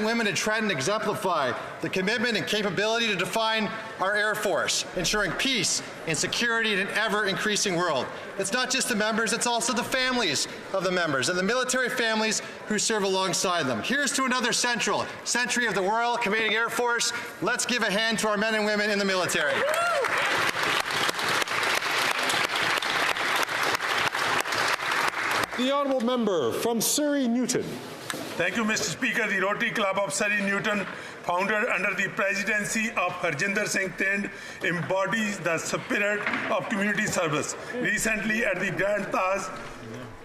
women in Trenton exemplify the commitment and capability to define our Air Force, ensuring peace and security in an ever-increasing world. It's not just the members, it's also the families of the members and the military families who serve alongside them. Here's to another century of the Royal Canadian Air Force. Let's give a hand to our men and women in the military. The honourable member from Surrey Newton. Thank you, Mr. Speaker. The Rotary Club of Surrey Newton, founded under the presidency of Harjinder Singh Thind, embodies the spirit of community service. Recently, at the Grand Taj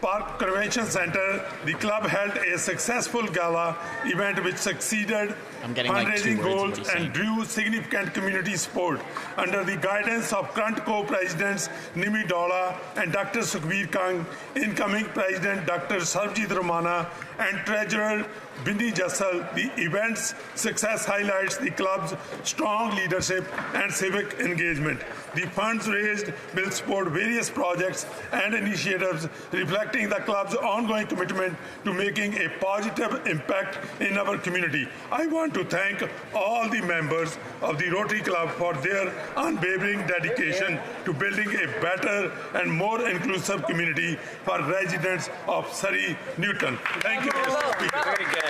Park Convention Centre, the club held a successful gala event which succeeded fundraising goals and drew significant community support. Under the guidance of current co-presidents Nimi Dawla and Dr. Sukhbir Kang, incoming President Dr. Sarvjit Romana, and Treasurer Bindi Jassal, the event's success highlights the club's strong leadership and civic engagement. The funds raised will support various projects and initiatives reflecting the club's ongoing commitment to making a positive impact in our community. I want to thank all the members of the Rotary Club for their unwavering dedication to building a better and more inclusive community for residents of Surrey Newton. Thank you, Mr. Speaker. Very good.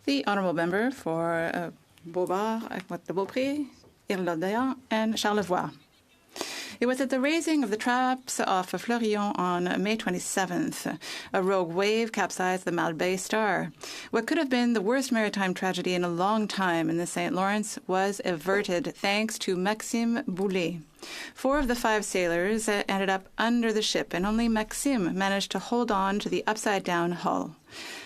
The honourable member for Beauport-Beaupré, Irlande and Charlevoix. It was at the raising of the traps off of Fleurion on May 27th. A rogue wave capsized the Malbaie Star. What could have been the worst maritime tragedy in a long time in the St. Lawrence was averted thanks to Maxime Boulet. 4 of the 5 sailors ended up under the ship, and only Maxime managed to hold on to the upside-down hull.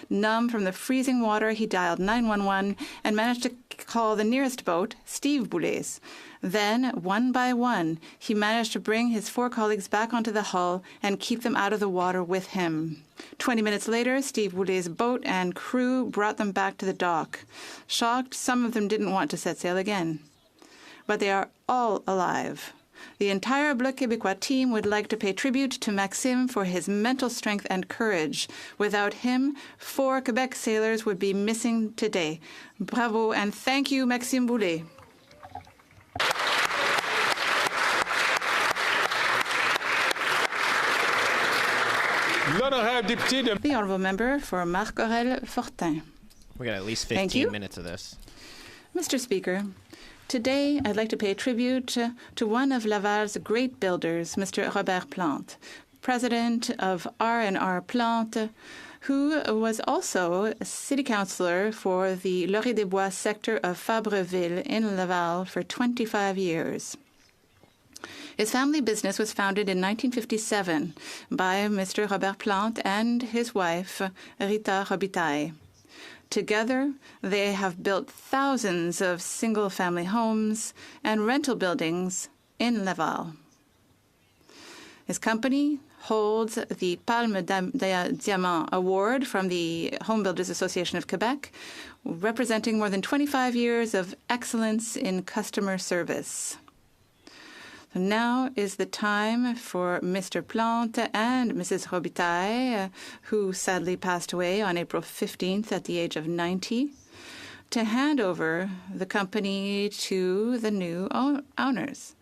Numb from the freezing water, he dialed 911 and managed to call the nearest boat, Steve Boulet's. Then, one by one, he managed to bring his 4 colleagues back onto the hull and keep them out of the water with him. 20 minutes later, Steve Boulet's boat and crew brought them back to the dock. Shocked, some of them didn't want to set sail again. But they are all alive. The entire Bloc Québécois team would like to pay tribute to Maxime for his mental strength and courage. Without him, 4 Quebec sailors would be missing today. Bravo, and thank you, Maxime Boulet. The honourable member for Marc-Aurèle-Fortin. We got at least 15 minutes of this. Mr. Speaker, today I'd like to pay tribute to one of Laval's great builders, Mr. Robert Plante, president of R&R Plante, who was also a city councillor for the Laurier-des-Bois sector of Fabreville in Laval for 25 years. His family business was founded in 1957 by Mr. Robert Plante and his wife, Rita Robitaille. Together, they have built thousands of single-family homes and rental buildings in Laval. His company holds the Palme Diamant Award from the Home Builders Association of Quebec, representing more than 25 years of excellence in customer service. Now is the time for Mr. Plante and Mrs. Robitaille, who sadly passed away on April 15th at the age of 90, to hand over the company to the new owners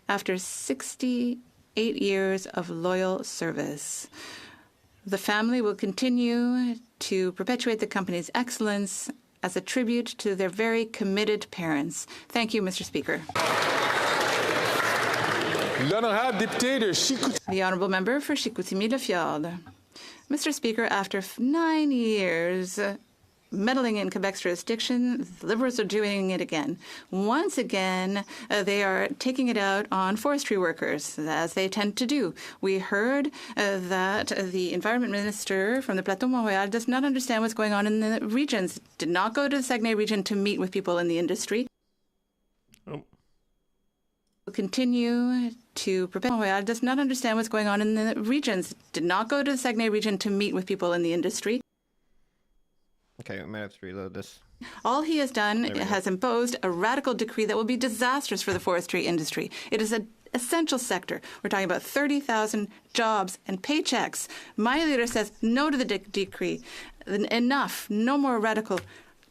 after 68 years of loyal service. The family will continue to perpetuate the company's excellence as a tribute to their very committed parents. Thank you, Mr. Speaker. The honourable member for Chicoutimi-Le-Fjord. Mr. Speaker, after 9 years meddling in Quebec's jurisdiction, the Liberals are doing it again. Once again, they are taking it out on forestry workers, as they tend to do. We heard that the Environment Minister from the Plateau Montréal does not understand what's going on in the regions, did not go to the Saguenay region to meet with people in the industry. Continue to prepare. Montréal does not understand what's going on in the regions, did not go to the Saguenay region to meet with people in the industry. Okay, I might have to reload this. All he has done has imposed a radical decree that will be disastrous for the forestry industry. It is essential sector. We're talking about 30,000 jobs and paychecks. My leader says no to the decree. Enough. No more radical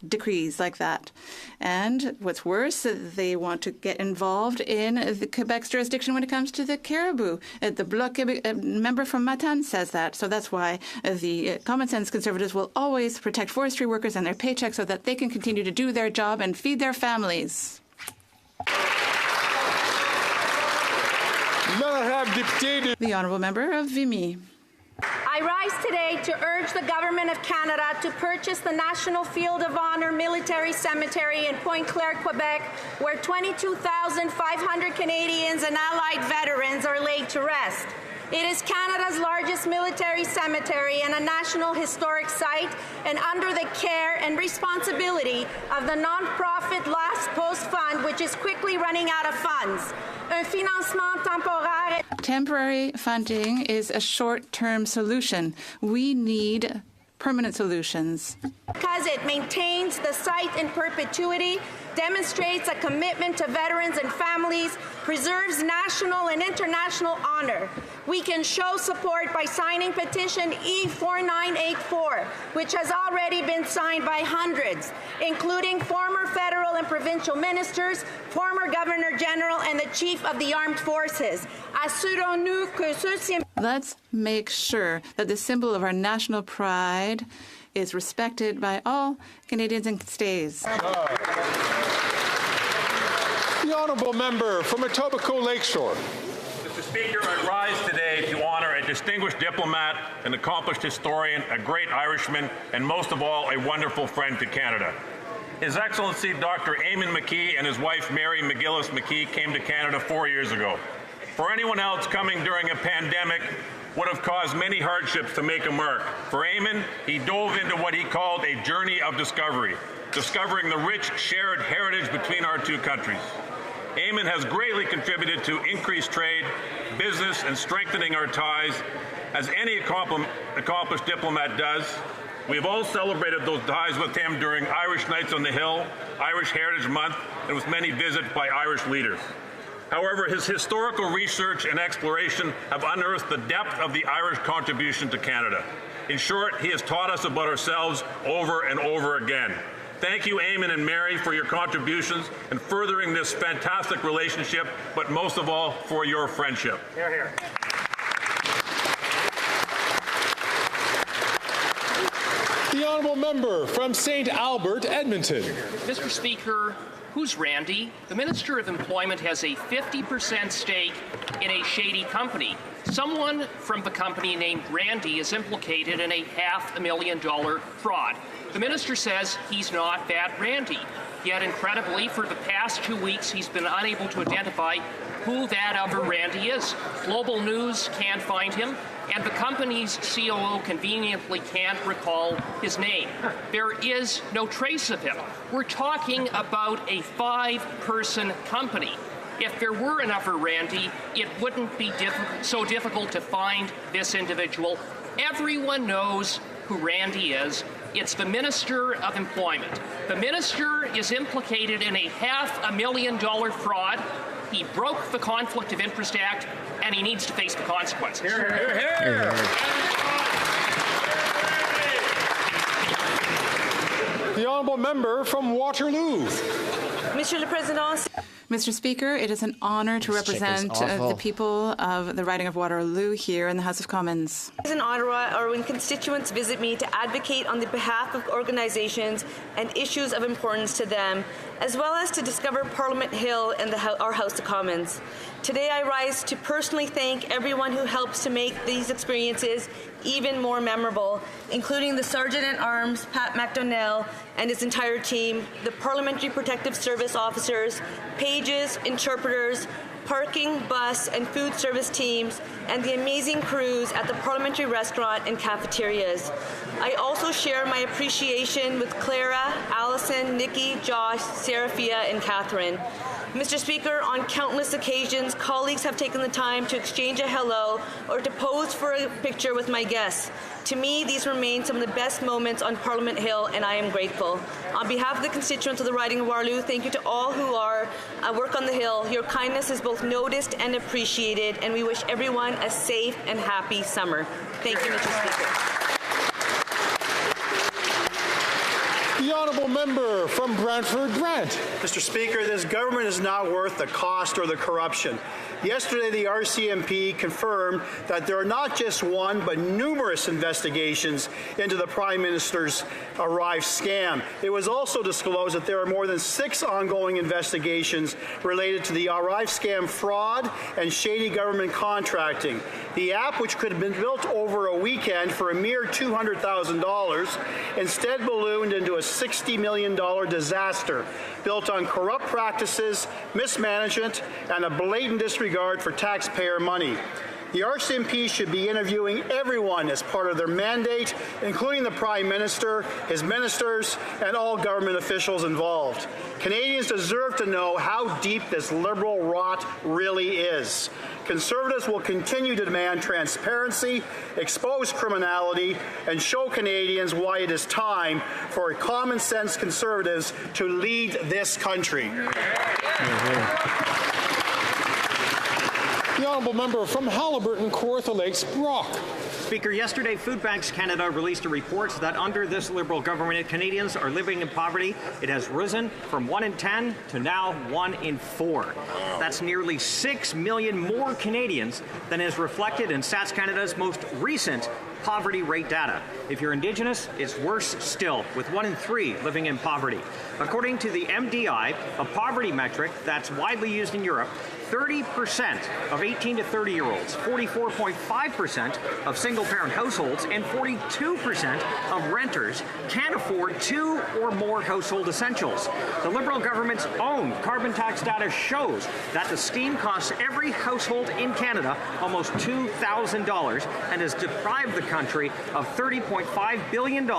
decrees like that. And what's worse, they want to get involved in the Quebec's jurisdiction when it comes to the caribou. The Bloc member from Matane says that. So that's why the common sense Conservatives will always protect forestry workers and their paychecks so that they can continue to do their job and feed their families. The Honourable Member of Vimy. I rise today to urge the Government of Canada to purchase the National Field of Honour Military Cemetery in Pointe-Claire, Quebec, where 22,500 Canadians and Allied veterans are laid to rest. It is Canada's largest military cemetery and a National Historic Site, and under the care and responsibility of the non-profit Last Post Fund, which is quickly running out of funds. Un financement temporaire. Temporary funding is a short-term solution. We need permanent solutions. Because it maintains the site in perpetuity, demonstrates a commitment to veterans and families, preserves national and international honor. We can show support by signing petition E4984, which has already been signed by hundreds, including former federal and provincial ministers, former Governor General, and the Chief of the Armed Forces. Assurons-nous que ceux-ci. Let's make sure that the symbol of our national pride is respected by all Canadians and stays. The Honourable Member from Etobicoke Lakeshore. Mr. Speaker, I rise today to honour a distinguished diplomat, an accomplished historian, a great Irishman, and most of all, a wonderful friend to Canada. His Excellency Dr. Eamon McKee and his wife Mary McGillis McKee came to Canada 4 years ago. For anyone else coming during a pandemic would have caused many hardships to make a mark. For Eamon, he dove into what he called a journey of discovery, discovering the rich shared heritage between our two countries. Eamon has greatly contributed to increased trade, business, and strengthening our ties, as any accomplished diplomat does. We have all celebrated those ties with him during Irish Nights on the Hill, Irish Heritage Month, and with many visits by Irish leaders. However, his historical research and exploration have unearthed the depth of the Irish contribution to Canada. In short, he has taught us about ourselves over and over again. Thank you, Eamon and Mary, for your contributions and furthering this fantastic relationship, but most of all, for your friendship. Hear, hear. The Honourable Member from St. Albert, Edmonton. Mr. Speaker, who's Randy? The Minister of Employment has a 50% stake in a shady company. Someone from the company named Randy is implicated in a $500,000 fraud. The minister says he's not that Randy. Yet, incredibly, for the past 2 weeks, he's been unable to identify who that other Randy is. Global News can't find him, and the company's COO conveniently can't recall his name. There is no trace of him. We're talking about a 5-person company. If there were another Randy, it wouldn't be so difficult to find this individual. Everyone knows who Randy is. It's the Minister of Employment. The minister is implicated in a $500,000 fraud. He broke the Conflict of Interest Act, and he needs to face the consequences. Hear, hear, hear. The Honourable Member from Waterloo. Monsieur le Président. Mr. Speaker, it is an honour to represent the people of the riding of Waterloo here in the House of Commons. In Ottawa, or when constituents visit me to advocate on the behalf of organizations and issues of importance to them, as well as to discover Parliament Hill and our House of Commons. Today I rise to personally thank everyone who helps to make these experiences even more memorable, including the Sergeant-at-Arms, Pat McDonnell, and his entire team, the Parliamentary Protective Service officers, pages, interpreters, parking, bus, and food service teams, and the amazing crews at the Parliamentary Restaurant and cafeterias. I also share my appreciation with Clara, Allison, Nikki, Josh, Seraphia, and Catherine. Mr. Speaker, on countless occasions, colleagues have taken the time to exchange a hello or to pose for a picture with my guests. To me, these remain some of the best moments on Parliament Hill, and I am grateful. On behalf of the constituents of the riding of Waterloo, thank you to all who work on the Hill. Your kindness is both noticed and appreciated, and we wish everyone a safe and happy summer. Thank you, Mr. Speaker. The honourable member from Brantford Brant. Mr. Speaker, this government is not worth the cost or the corruption. Yesterday, the RCMP confirmed that there are not just one, but numerous investigations into the Prime Minister's Arrive scam. It was also disclosed that there are more than 6 ongoing investigations related to the Arrive scam fraud and shady government contracting. The app, which could have been built over a weekend for a mere $200,000, instead ballooned into a $60 million disaster built on corrupt practices, mismanagement, and a blatant disregard for taxpayer money. The RCMP should be interviewing everyone as part of their mandate, including the Prime Minister, his ministers, and all government officials involved. Canadians deserve to know how deep this Liberal rot really is. Conservatives will continue to demand transparency, expose criminality, and show Canadians why it is time for common-sense Conservatives to lead this country. The honourable member from Halliburton, Kawartha Lakes, Brock. Speaker, yesterday Food Banks Canada released a report that under this Liberal government, Canadians are living in poverty. It has risen from 1 in 10 to now 1 in 4. That's nearly 6 million more Canadians than is reflected in Stats Canada's most recent poverty rate data. If you're Indigenous, it's worse still, with 1 in 3 living in poverty. According to the MDI, a poverty metric that's widely used in Europe, 30% of 18 to 30-year-olds, 44.5% of single-parent households, and 42% of renters can't afford 2 or more household essentials. The Liberal government's own carbon tax data shows that the scheme costs every household in Canada almost $2,000 and has deprived the country of $30.5 billion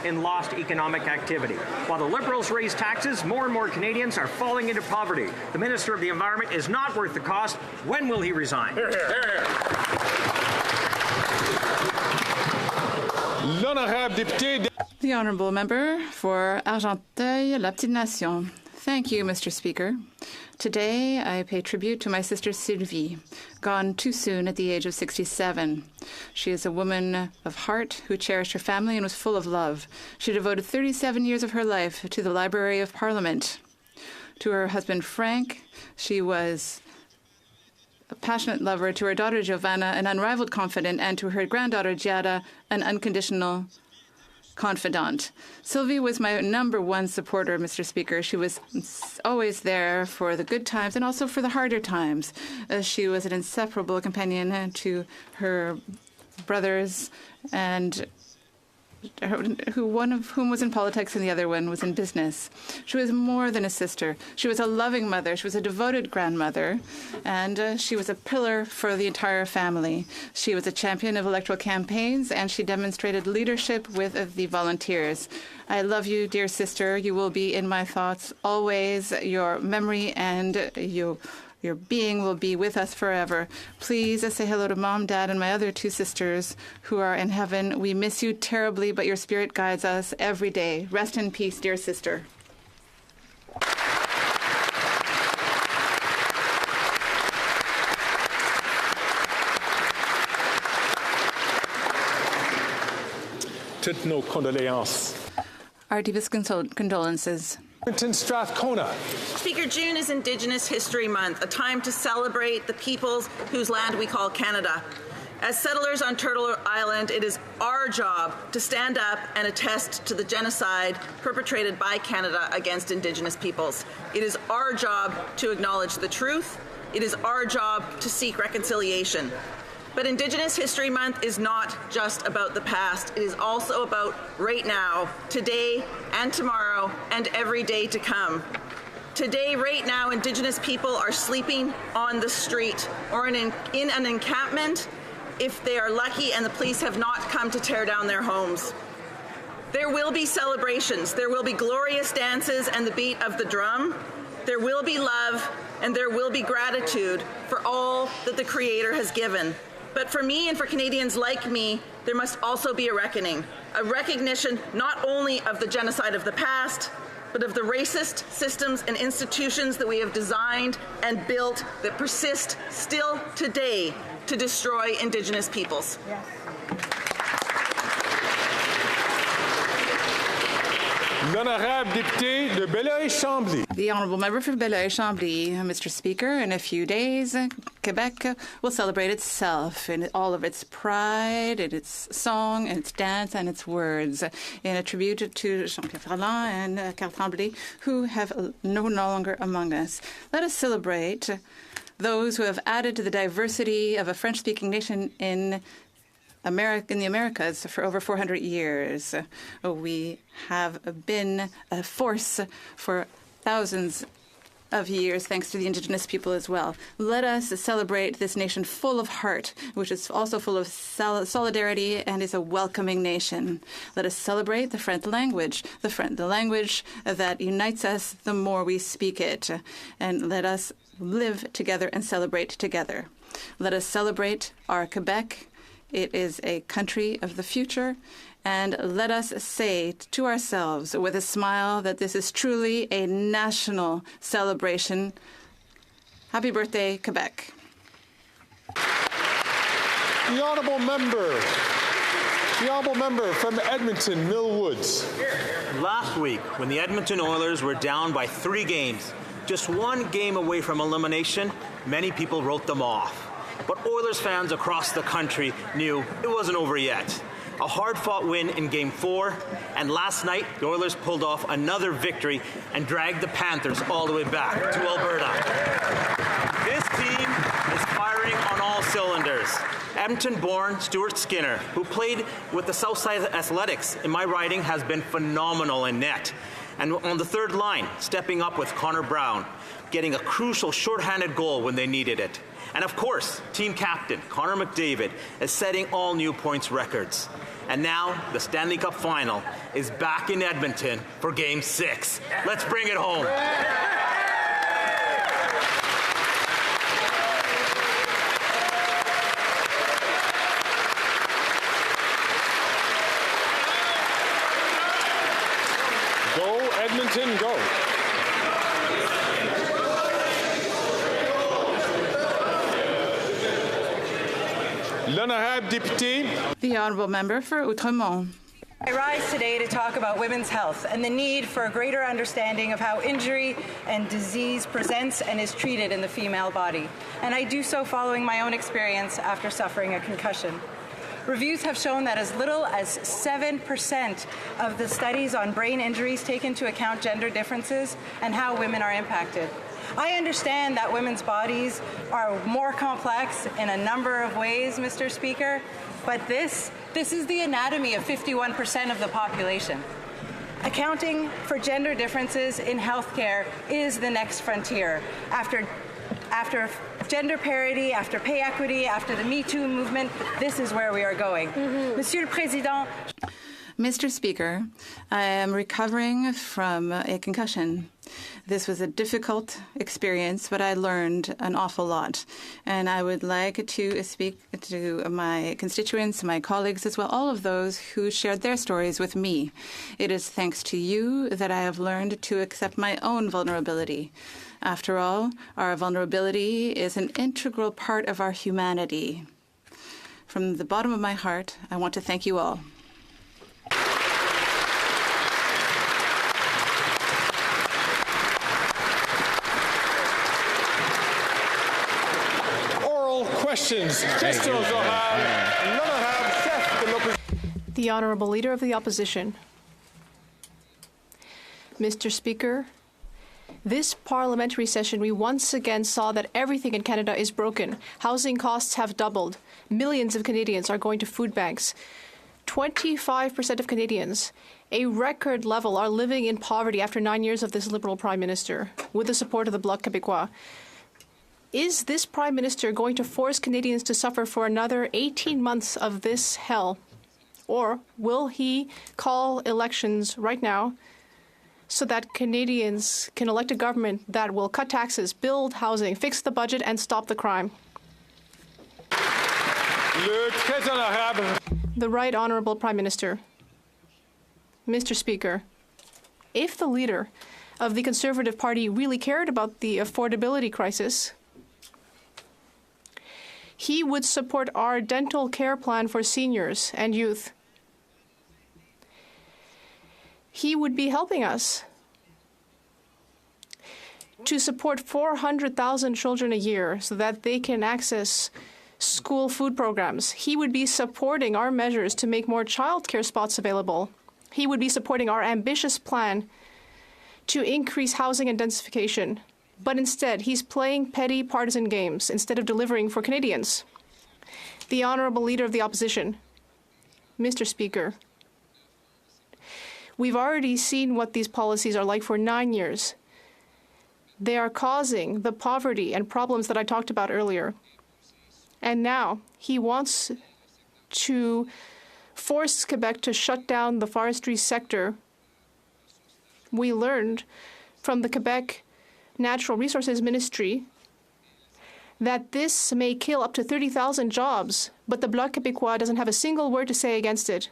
in lost economic activity. While the Liberals raise taxes, more and more Canadians are falling into poverty. The Minister of the Environment is not worth the cost. When will he resign? The honourable member for Argenteuil-La-Petite-Nation. Thank you, Mr. Speaker. Today, I pay tribute to my sister Sylvie, gone too soon at the age of 67. She is a woman of heart who cherished her family and was full of love. She devoted 37 years of her life to the Library of Parliament. To her husband, Frank, she was a passionate lover. To her daughter, Giovanna, an unrivaled confidant, and to her granddaughter, Giada, an unconditional confidant. Sylvie was my #1 supporter, Mr. Speaker. She was always there for the good times and also for the harder times. She was an inseparable companion to her brothers, and one of whom was in politics and the other one was in business. She was more than a sister. She was a loving mother. She was a devoted grandmother, and she was a pillar for the entire family. She was a champion of electoral campaigns, and she demonstrated leadership with the volunteers. I love you, dear sister. You will be in my thoughts always. Your memory and your being will be with us forever. Please say hello to Mom, Dad, and my other 2 sisters who are in heaven. We miss you terribly, but your spirit guides us every day. Rest in peace, dear sister. Toutes nos condoléances. Our deepest condolences. Strathcona. Speaker, June is Indigenous History Month, a time to celebrate the peoples whose land we call Canada. As settlers on Turtle Island, it is our job to stand up and attest to the genocide perpetrated by Canada against Indigenous peoples. It is our job to acknowledge the truth. It is our job to seek reconciliation. But Indigenous History Month is not just about the past. It is also about right now, today and tomorrow, and every day to come. Today, right now, Indigenous people are sleeping on the street or in an encampment if they are lucky and the police have not come to tear down their homes. There will be celebrations. There will be glorious dances and the beat of the drum. there will be love and there will be gratitude for all that the Creator has given. But for me and for Canadians like me, there must also be a reckoning, a recognition not only of the genocide of the past, but of the racist systems and institutions that we have designed and built that persist still today to destroy Indigenous peoples. Yes. L'honorable député de Belleuil-Chambly. The honourable member for Belleuil-Chambly, Mr. Speaker. In a few days, Quebec will celebrate itself in all of its pride, in its song, and its dance, and its words, in a tribute to Jean-Pierre Ferland and Carl Tremblay, who have no longer among us. Let us celebrate those who have added to the diversity of a French-speaking nation in the Americas for over 400 years. We have been a force for thousands of years, thanks to the Indigenous people as well. Let us celebrate this nation full of heart, which is also full of solidarity and is a welcoming nation. Let us celebrate the French language, the language that unites us the more we speak it. And let us live together and celebrate together. Let us celebrate our Quebec. It is a country of the future, and let us say to ourselves with a smile that this is truly a national celebration. Happy birthday, Quebec. The honourable member from Edmonton, Mill Woods. Last week, when the Edmonton Oilers were down by 3 games, just 1 game away from elimination, many people wrote them off. But Oilers fans across the country knew it wasn't over yet. A hard-fought win in Game 4, and last night, the Oilers pulled off another victory and dragged the Panthers all the way back to Alberta. This team is firing on all cylinders. Edmonton-born Stuart Skinner, who played with the Southside Athletics in my riding, has been phenomenal in net. And on the third line, stepping up with Connor Brown, getting a crucial shorthanded goal when they needed it. And of course, team captain Connor McDavid is setting all new points records. And now the Stanley Cup Final is back in Edmonton for Game 6. Let's bring it home. Go, Edmonton, go. L'honorable député. The honourable member for Outremont. I rise today to talk about women's health and the need for a greater understanding of how injury and disease presents and is treated in the female body. And I do so following my own experience after suffering a concussion. Reviews have shown that as little as 7% of the studies on brain injuries take into account gender differences and how women are impacted. I understand that women's bodies are more complex in a number of ways, Mr. Speaker, but this is the anatomy of 51% of the population. Accounting for gender differences in healthcare is the next frontier. After gender parity, after pay equity, after the Me Too movement, this is where we are going. Monsieur le Président. Mr. Speaker, I am recovering from a concussion. This was a difficult experience, but I learned an awful lot. And I would like to speak to my constituents, my colleagues as well, all of those who shared their stories with me. It is thanks to you that I have learned to accept my own vulnerability. After all, our vulnerability is an integral part of our humanity. From the bottom of my heart, I want to thank you all. Questions. The Honourable Leader of the Opposition. Mr. Speaker, this parliamentary session we once again saw that everything in Canada is broken. Housing costs have doubled. Millions of Canadians are going to food banks. 25% of Canadians, a record level, are living in poverty after 9 years of this Liberal Prime Minister, with the support of the Bloc Québécois. Is this Prime Minister going to force Canadians to suffer for another 18 months of this hell? Or will he call elections right now so that Canadians can elect a government that will cut taxes, build housing, fix the budget, and stop the crime. The Right Honourable Prime Minister. Mr. Speaker, if the leader of the Conservative Party really cared about the affordability crisis, he would support our dental care plan for seniors and youth. He would be helping us to support 400,000 children a year so that they can access school food programs. He would be supporting our measures to make more childcare spots available. He would be supporting our ambitious plan to increase housing and densification. But instead, he's playing petty partisan games instead of delivering for Canadians. The Honourable Leader of the Opposition. Mr. Speaker, we've already seen what these policies are like for 9 years. They are causing the poverty and problems that I talked about earlier. And now he wants to force Quebec to shut down the forestry sector. We learned from the Quebec Natural Resources Ministry that this may kill up to 30,000 jobs, but the Bloc Québécois doesn't have a single word to say against it.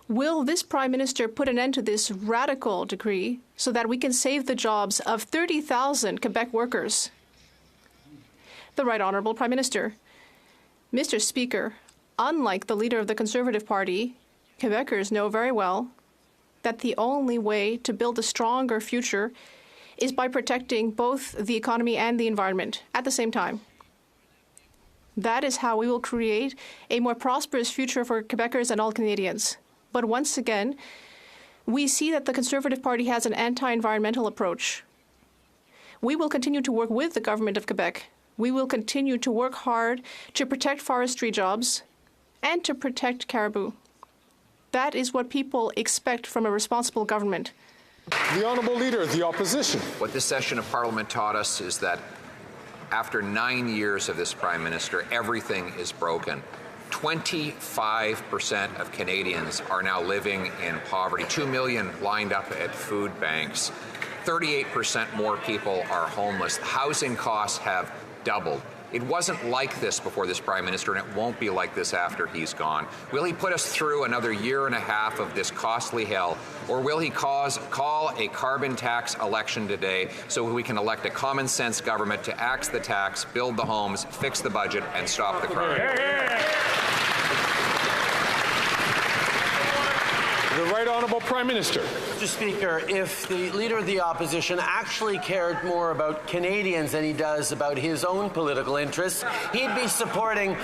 Will this Prime Minister put an end to this radical decree so that we can save the jobs of 30,000 Quebec workers? The Right Honourable Prime Minister. Mr. Speaker, unlike the leader of the Conservative Party, Quebecers know very well that the only way to build a stronger future is by protecting both the economy and the environment at the same time. That is how we will create a more prosperous future for Quebecers and all Canadians. But once again, we see that the Conservative Party has an anti-environmental approach. We will continue to work with the government of Quebec. We will continue to work hard to protect forestry jobs and to protect caribou. That is what people expect from a responsible government. The Honourable Leader of the Opposition. What this session of Parliament taught us is that after 9 years of this Prime Minister, everything is broken. 25% of Canadians are now living in poverty. 2 million lined up at food banks. 38% more people are homeless. Housing costs have doubled. It wasn't like this before this Prime Minister, and it won't be like this after he's gone. Will he put us through another year and a half of this costly hell, or will he call a carbon tax election today so we can elect a common sense government to axe the tax, build the homes, fix the budget, and stop the crime? The Right Honourable Prime Minister. Mr. Speaker, if the Leader of the Opposition actually cared more about Canadians than he does about his own political interests, he'd be supporting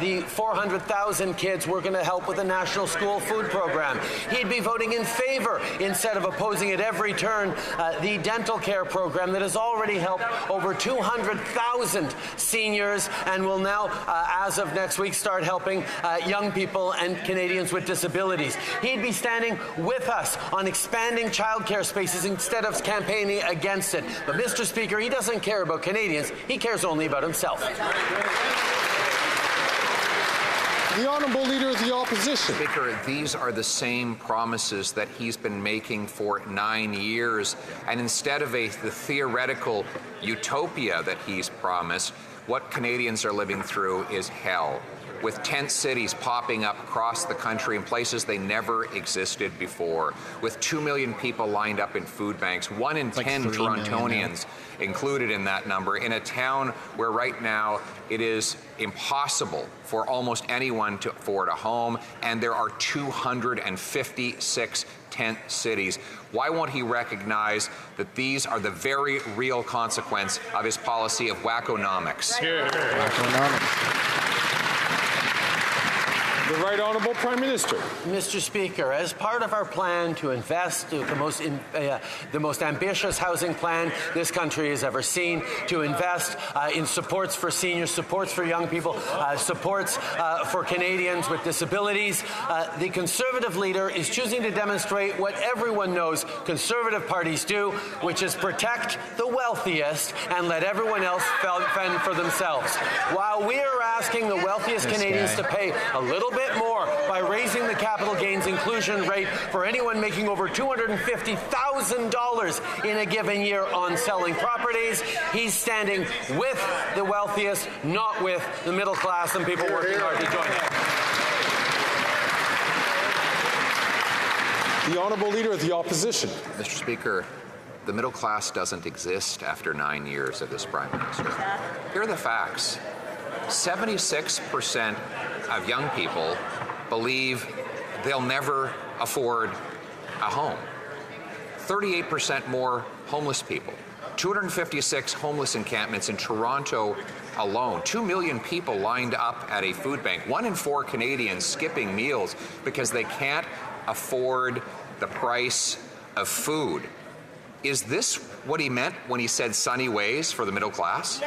the 400,000 kids we're going to help with the National School Food Program. He'd be voting in favour, instead of opposing at every turn, the dental care program that has already helped over 200,000 seniors and will now, as of next week, start helping young people and Canadians with disabilities. He'd be standing with us on expanding childcare spaces instead of campaigning against it. But, Mr. Speaker, he doesn't care about Canadians. He cares only about himself. The Honourable Leader of the Opposition. Speaker, these are the same promises that he's been making for 9 years. And instead of the theoretical utopia that he's promised, what Canadians are living through is hell, with tent cities popping up across the country in places they never existed before, with 2 million people lined up in food banks, 1 in 10 Torontonians included in that number, in a town where right now it is impossible for almost anyone to afford a home, and there are 256 tent cities. Why won't he recognize that these are the very real consequence of his policy of wackonomics? Wackonomics. The Right Honourable Prime Minister. Mr. Speaker, as part of our plan to invest, the most ambitious housing plan this country has ever seen, to invest in supports for seniors, supports for young people, supports for Canadians with disabilities, the Conservative leader is choosing to demonstrate what everyone knows Conservative parties do, which is protect the wealthiest and let everyone else fend for themselves. While we are asking the wealthiest Canadians to pay a little bit more by raising the capital gains inclusion rate for anyone making over $250,000 in a given year on selling properties. He's standing with the wealthiest, not with the middle class and people working hard to join it. The Honourable Leader of the Opposition. Mr. Speaker, the middle class doesn't exist after 9 years of this Prime Minister. Here are the facts. 76% of young people believe they'll never afford a home. 38% more homeless people. 256 homeless encampments in Toronto alone. 2 million people lined up at a food bank. 1 in 4 Canadians skipping meals because they can't afford the price of food. Is this what he meant when he said sunny ways for the middle class?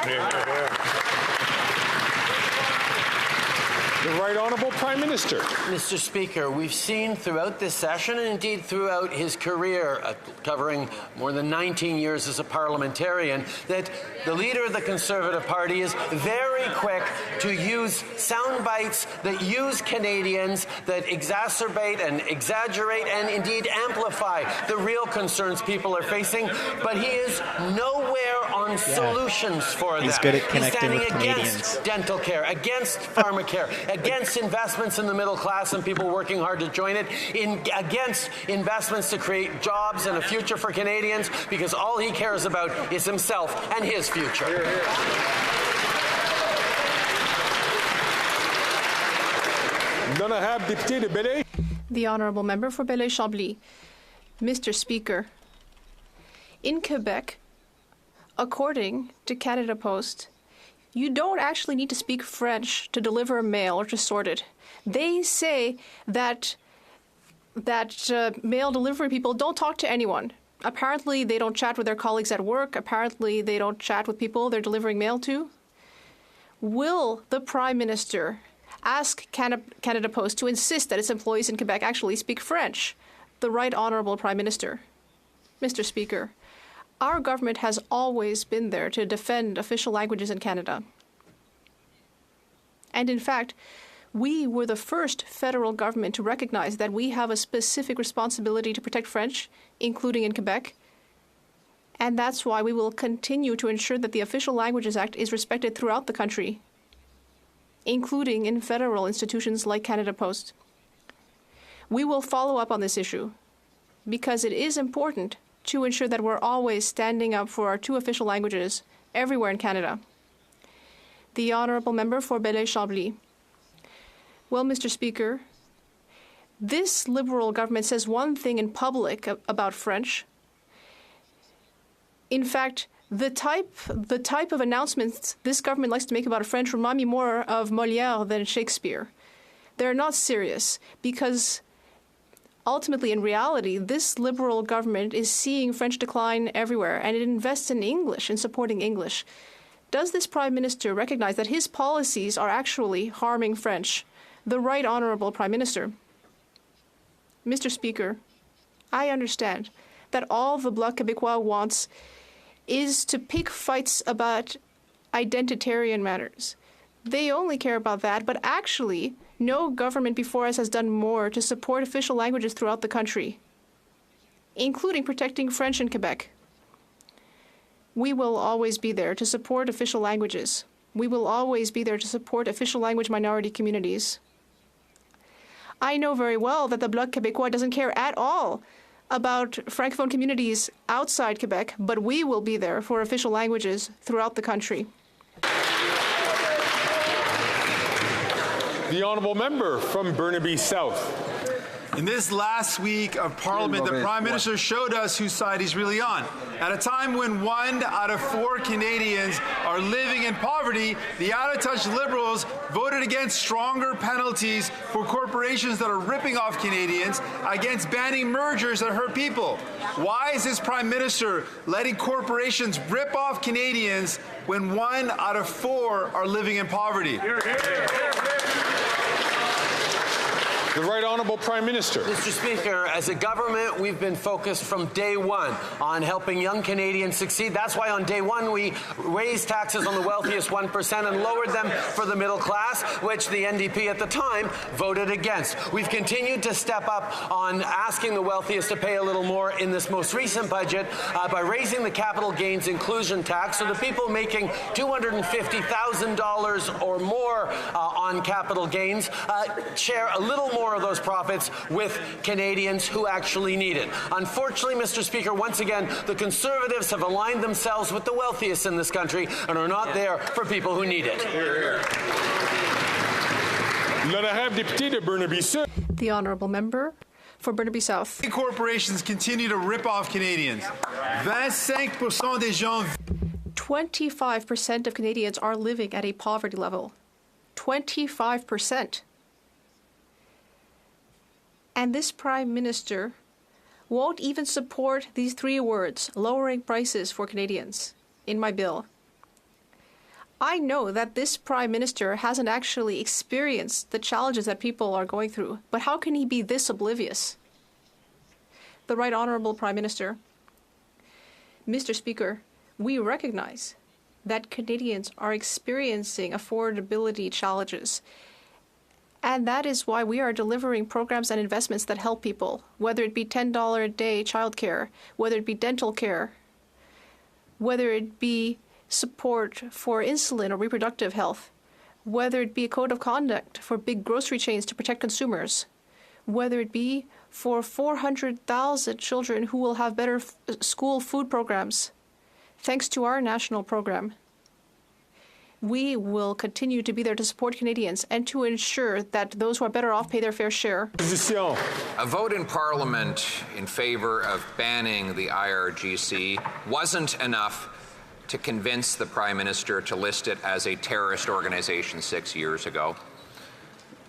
The Right Honourable Prime Minister. Mr. Speaker, we've seen throughout this session and indeed throughout his career, covering more than 19 years as a parliamentarian, that the leader of the Conservative Party is very quick to use sound bites that use Canadians, that exacerbate and exaggerate and indeed amplify the real concerns people are facing, but he is nowhere on solutions for them. He's good at connecting with Canadians. Against dental care, against pharmacare, against investments in the middle class and people working hard to join it, against investments to create jobs and a future for Canadians, because all he cares about is himself and his future. The Honourable Member for Belleuil-Chambly. Mr. Speaker, in Quebec, according to Canada Post, you don't actually need to speak French to deliver mail or to sort it. They say that mail delivery people don't talk to anyone. Apparently, they don't chat with their colleagues at work. Apparently, they don't chat with people they're delivering mail to. Will the Prime Minister ask Canada Post to insist that its employees in Quebec actually speak French? The Right Honourable Prime Minister. Mr. Speaker, our government has always been there to defend official languages in Canada. And in fact, we were the first federal government to recognize that we have a specific responsibility to protect French, including in Quebec. And that's why we will continue to ensure that the Official Languages Act is respected throughout the country, including in federal institutions like Canada Post. We will follow up on this issue because it is important to ensure that we're always standing up for our 2 official languages everywhere in Canada. The Honourable Member for Belleuil-Chambly. Well, Mr. Speaker, this Liberal government says one thing in public about French. In fact, the type of announcements this government likes to make about French remind me more of Molière than Shakespeare. They're not serious because ultimately, in reality, this Liberal government is seeing French decline everywhere, and it invests in English, in supporting English. Does this Prime Minister recognize that his policies are actually harming French? The Right Honourable Prime Minister. Mr. Speaker, I understand that all the Bloc Québécois wants is to pick fights about identitarian matters. They only care about that, but actually, no government before us has done more to support official languages throughout the country, including protecting French in Quebec. We will always be there to support official languages. We will always be there to support official language minority communities. I know very well that the Bloc Québécois doesn't care at all about Francophone communities outside Quebec, but we will be there for official languages throughout the country. The Honourable Member from Burnaby South. In this last week of Parliament, the Prime Minister showed us whose side he's really on. At a time when 1 out of 4 Canadians are living in poverty, the out-of-touch Liberals voted against stronger penalties for corporations that are ripping off Canadians, against banning mergers that hurt people. Why is this Prime Minister letting corporations rip off Canadians when 1 out of 4 are living in poverty? The Right Honourable Prime Minister. Mr. Speaker, as a government, we've been focused from day one on helping young Canadians succeed. That's why on day one we raised taxes on the wealthiest 1% and lowered them for the middle class, which the NDP at the time voted against. We've continued to step up on asking the wealthiest to pay a little more in this most recent budget by raising the capital gains inclusion tax, so the people making $250,000 or more on capital gains share a little more of those profits with Canadians who actually need it. Unfortunately, Mr. Speaker, once again, the Conservatives have aligned themselves with the wealthiest in this country and are not there for people who need it. The Honourable Member for Burnaby South. Big corporations continue to rip off Canadians. 25% des gens. 25% of Canadians are living at a poverty level. 25%. And this Prime Minister won't even support these three words, lowering prices for Canadians, in my bill. I know that this Prime Minister hasn't actually experienced the challenges that people are going through, but how can he be this oblivious? The Right Honourable Prime Minister. Mr. Speaker, we recognize that Canadians are experiencing affordability challenges. And that is why we are delivering programs and investments that help people, whether it be $10 a day childcare, whether it be dental care, whether it be support for insulin or reproductive health, whether it be a code of conduct for big grocery chains to protect consumers, whether it be for 400,000 children who will have better school food programs, thanks to our national program. We will continue to be there to support Canadians and to ensure that those who are better off pay their fair share. A vote in Parliament in favour of banning the IRGC wasn't enough to convince the Prime Minister to list it as a terrorist organization 6 years ago.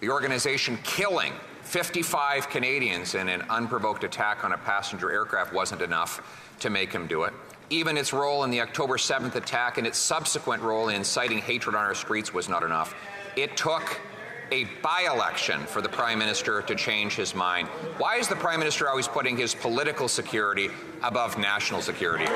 The organization killing 55 Canadians in an unprovoked attack on a passenger aircraft wasn't enough to make him do it. Even its role in the October 7th attack and its subsequent role in inciting hatred on our streets was not enough. It took a by-election for the Prime Minister to change his mind. Why is the Prime Minister always putting his political security above national security? The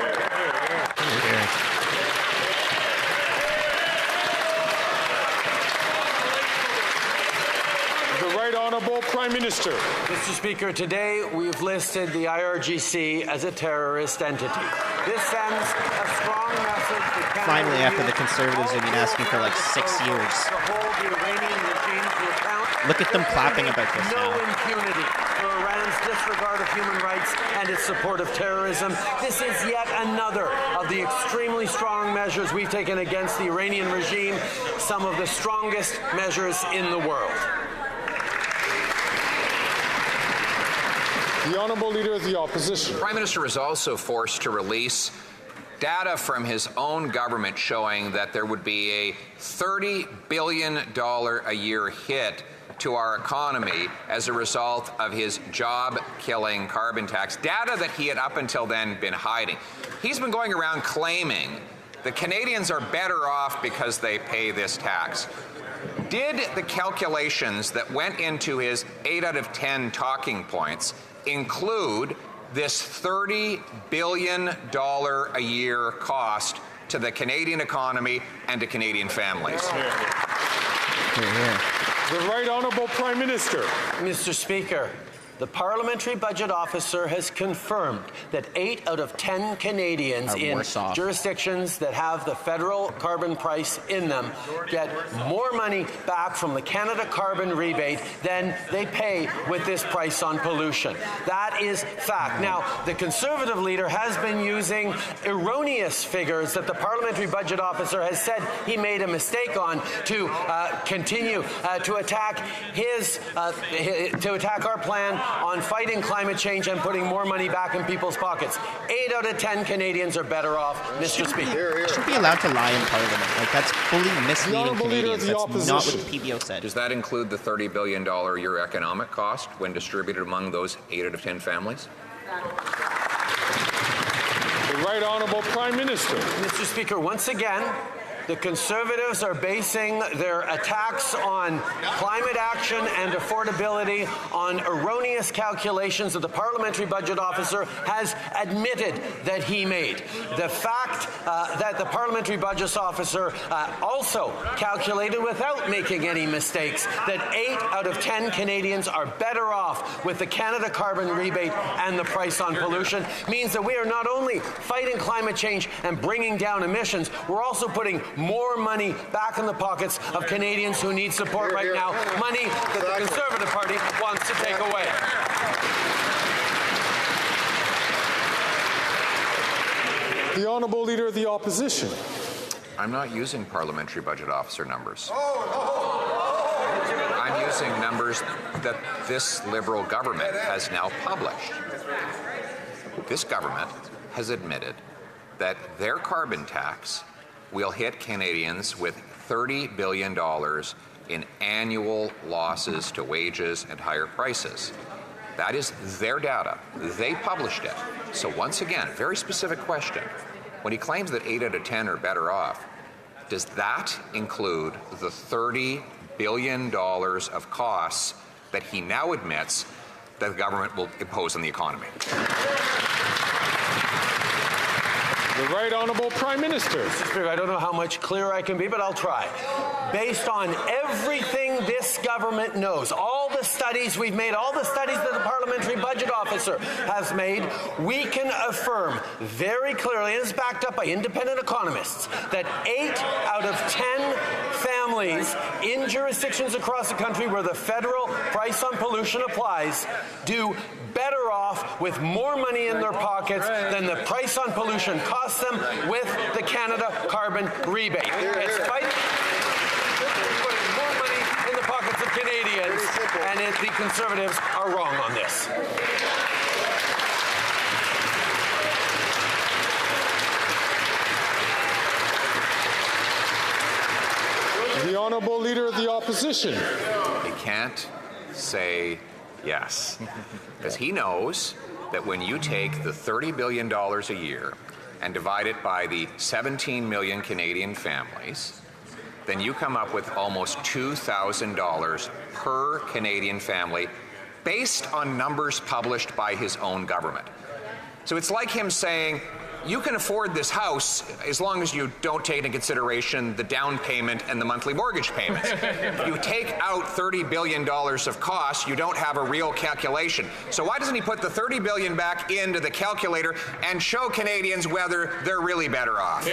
Right Honourable Prime Minister. Mr. Speaker, today we've listed the IRGC as a terrorist entity. This sends a strong message to Canada. Finally, after the Conservatives have been asking for like 6 years. To hold the Iranian regime to account. Look at them clapping about this no now. Impunity for Iran's disregard of human rights and its support of terrorism. This is yet another of the extremely strong measures we've taken against the Iranian regime, some of the strongest measures in the world. The Honourable Leader of the Opposition. The Prime Minister was also forced to release data from his own government showing that there would be a $30 billion a year hit to our economy as a result of his job-killing carbon tax, data that he had up until then been hiding. He's been going around claiming that Canadians are better off because they pay this tax. Did the calculations that went into his 8 out of 10 talking points include this $30 billion a year cost to the Canadian economy and to Canadian families? The Right Honourable Prime Minister. Mr. Speaker, the Parliamentary Budget Officer has confirmed that 8 out of 10 Canadians in jurisdictions that have the federal carbon price in them get more money back from the Canada carbon rebate than they pay with this price on pollution. That is fact. Now, the Conservative leader has been using erroneous figures that the Parliamentary Budget Officer has said he made a mistake on to continue to attack our plan on fighting climate change and putting more money back in people's pockets. 8 out of 10 Canadians are better off, Mr. Speaker. Should be allowed to lie in Parliament. Like, that's fully misleading Canadians. That's not what the PBO said. Does that include the $30 billion a year economic cost when distributed among those 8 out of 10 families? The Right Honourable Prime Minister. Mr. Speaker, once again, The Conservatives are basing their attacks on climate action and affordability on erroneous calculations that the Parliamentary Budget Officer has admitted that he made. The fact that the Parliamentary Budget Officer also calculated without making any mistakes that 8 out of 10 Canadians are better off with the Canada carbon rebate and the price on pollution means that we are not only fighting climate change and bringing down emissions, we're also putting more money back in the pockets of Canadians who need support right now, money that the Conservative Party wants to take away. The Honourable Leader of the Opposition. I'm not using Parliamentary Budget Officer numbers. I'm using numbers that this Liberal government has now published. This government has admitted that their carbon tax will hit Canadians with $30 billion in annual losses to wages and higher prices. That is their data. They published it. So once again, very specific question. When he claims that 8 out of 10 are better off, does that include the $30 billion of costs that he now admits that the government will impose on the economy? The Right Honourable Prime Minister. Mr. Speaker, I don't know how much clearer I can be, but I'll try. Based on everything this government knows, all the studies we've made, all the studies that the Parliamentary Budget Officer has made, we can affirm very clearly, and it's backed up by independent economists, that 8 out of 10 families in jurisdictions across the country where the federal price on pollution applies do better off with more money in their pockets than the price on pollution costs them with the Canada carbon rebate. It's putting more money in the pockets of Canadians, and the Conservatives are wrong on this. The Honourable Leader of the Opposition. He can't say yes, because he knows that when you take the $30 billion a year and divide it by the 17 million Canadian families, then you come up with almost $2,000 per Canadian family based on numbers published by his own government. So it's like him saying, you can afford this house as long as you don't take into consideration the down payment and the monthly mortgage payments. If you take out $30 billion of costs, you don't have a real calculation. So why doesn't he put the $30 billion back into the calculator and show Canadians whether they're really better off?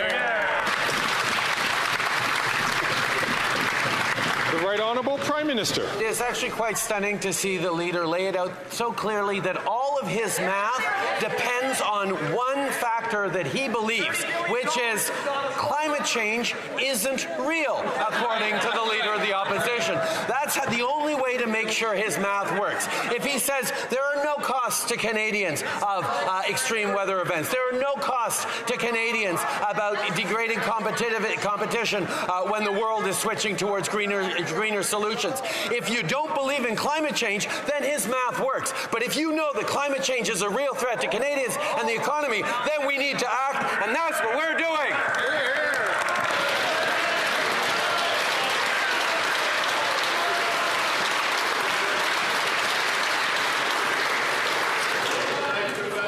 The Right Honourable Prime Minister. It is actually quite stunning to see the leader lay it out so clearly that all of his math depends on one factor that he believes, which is climate change isn't real, according to the Leader of the Opposition. That's the only way to make sure his math works. If he says there are no costs to Canadians of extreme weather events, there are no costs to Canadians about degrading competition when the world is switching towards greener solutions. If you don't believe in climate change, then his math works. But if you know that climate change is a real threat to Canadians and the economy, then we need to act, and that's what we're doing.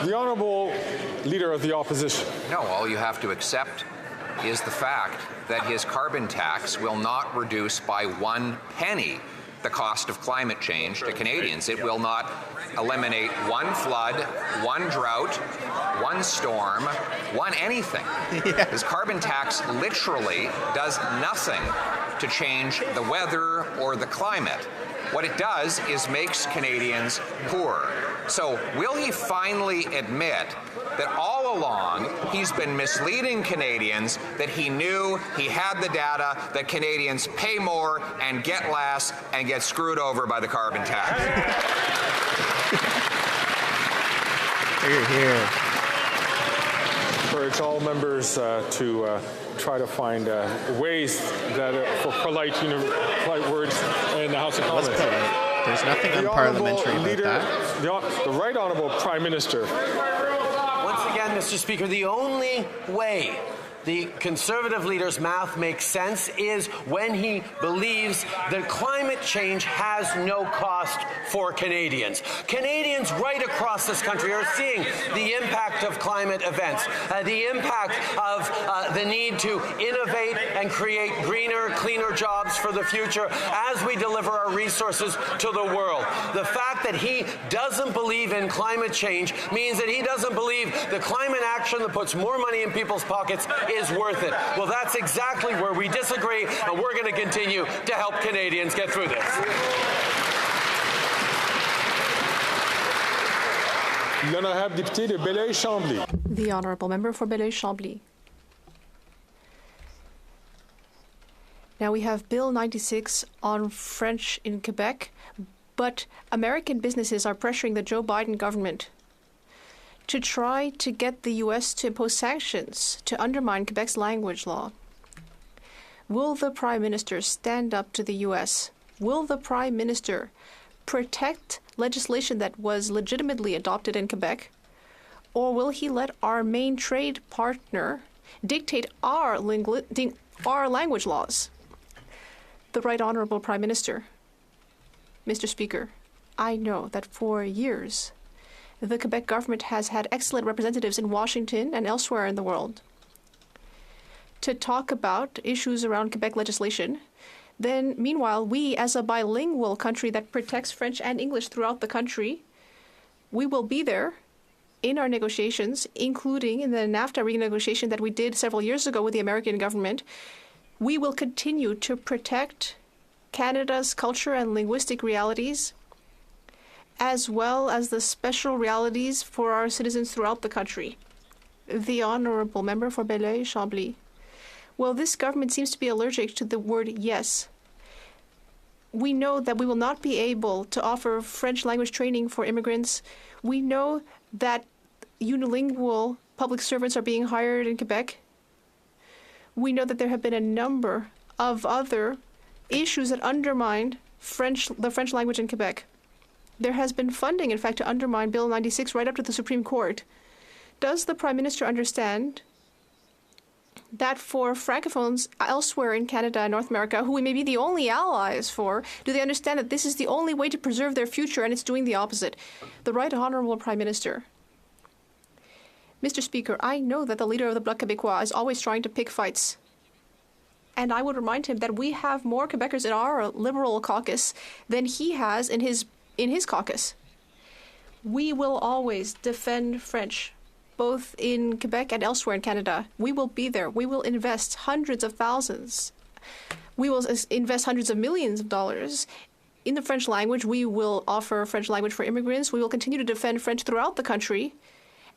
The Honourable Leader of the Opposition. No, all you have to accept is the fact that his carbon tax will not reduce by 1 penny the cost of climate change to Canadians. It will not eliminate one flood, one drought, one storm, one anything. Yeah. His carbon tax literally does nothing to change the weather or the climate. What it does is makes Canadians poorer. So will he finally admit that all along he's been misleading Canadians, that he knew he had the data that Canadians pay more and get less and get screwed over by the carbon tax? Here. Encourage all members to try to find ways that for polite words in the House of Commons. There's nothing unparliamentary about that. The Right Honourable Prime Minister. Once again, Mr. Speaker, the only way the Conservative leader's math makes sense is when he believes that climate change has no cost for Canadians. Canadians right across this country are seeing the impact of climate events, the impact of the need to innovate and create greener, cleaner jobs for the future as we deliver our resources to the world. The fact that he doesn't believe in climate change means that he doesn't believe the climate action that puts more money in people's pockets is worth it. Well, that's exactly where we disagree, and we're going to continue to help Canadians get through this. L'honorable député de Belleuil-Chambly. The honourable member for Belleuil-Chambly. Now we have Bill 96 on French in Quebec, but American businesses are pressuring the Joe Biden government to try to get the U.S. to impose sanctions to undermine Quebec's language law. Will the Prime Minister stand up to the U.S.? Will the Prime Minister protect legislation that was legitimately adopted in Quebec? Or will he let our main trade partner dictate our language laws? The Right Honourable Prime Minister. Mr. Speaker, I know that for years the Quebec government has had excellent representatives in Washington and elsewhere in the world to talk about issues around Quebec legislation. Then, meanwhile, we, as a bilingual country that protects French and English throughout the country, we will be there in our negotiations, including in the NAFTA renegotiation that we did several years ago with the American government. We will continue to protect Canada's culture and linguistic realities, as well as the special realities for our citizens throughout the country. The honourable member for Belleuil-Chambly. Well, this government seems to be allergic to the word yes. We know that we will not be able to offer French language training for immigrants. We know that unilingual public servants are being hired in Quebec. We know that there have been a number of other issues that undermine the French language in Quebec. There has been funding, in fact, to undermine Bill 96 right up to the Supreme Court. Does the Prime Minister understand that for Francophones elsewhere in Canada and North America, who we may be the only allies for, do they understand that this is the only way to preserve their future and it's doing the opposite? The Right Honourable Prime Minister. Mr. Speaker, I know that the leader of the Bloc Québécois is always trying to pick fights. And I would remind him that we have more Quebecers in our Liberal caucus than he has in his caucus. We will always defend French, both in Quebec and elsewhere in Canada. We will be there. We will invest hundreds of thousands. We will invest hundreds of millions of dollars in the French language. We will offer French language for immigrants. We will continue to defend French throughout the country.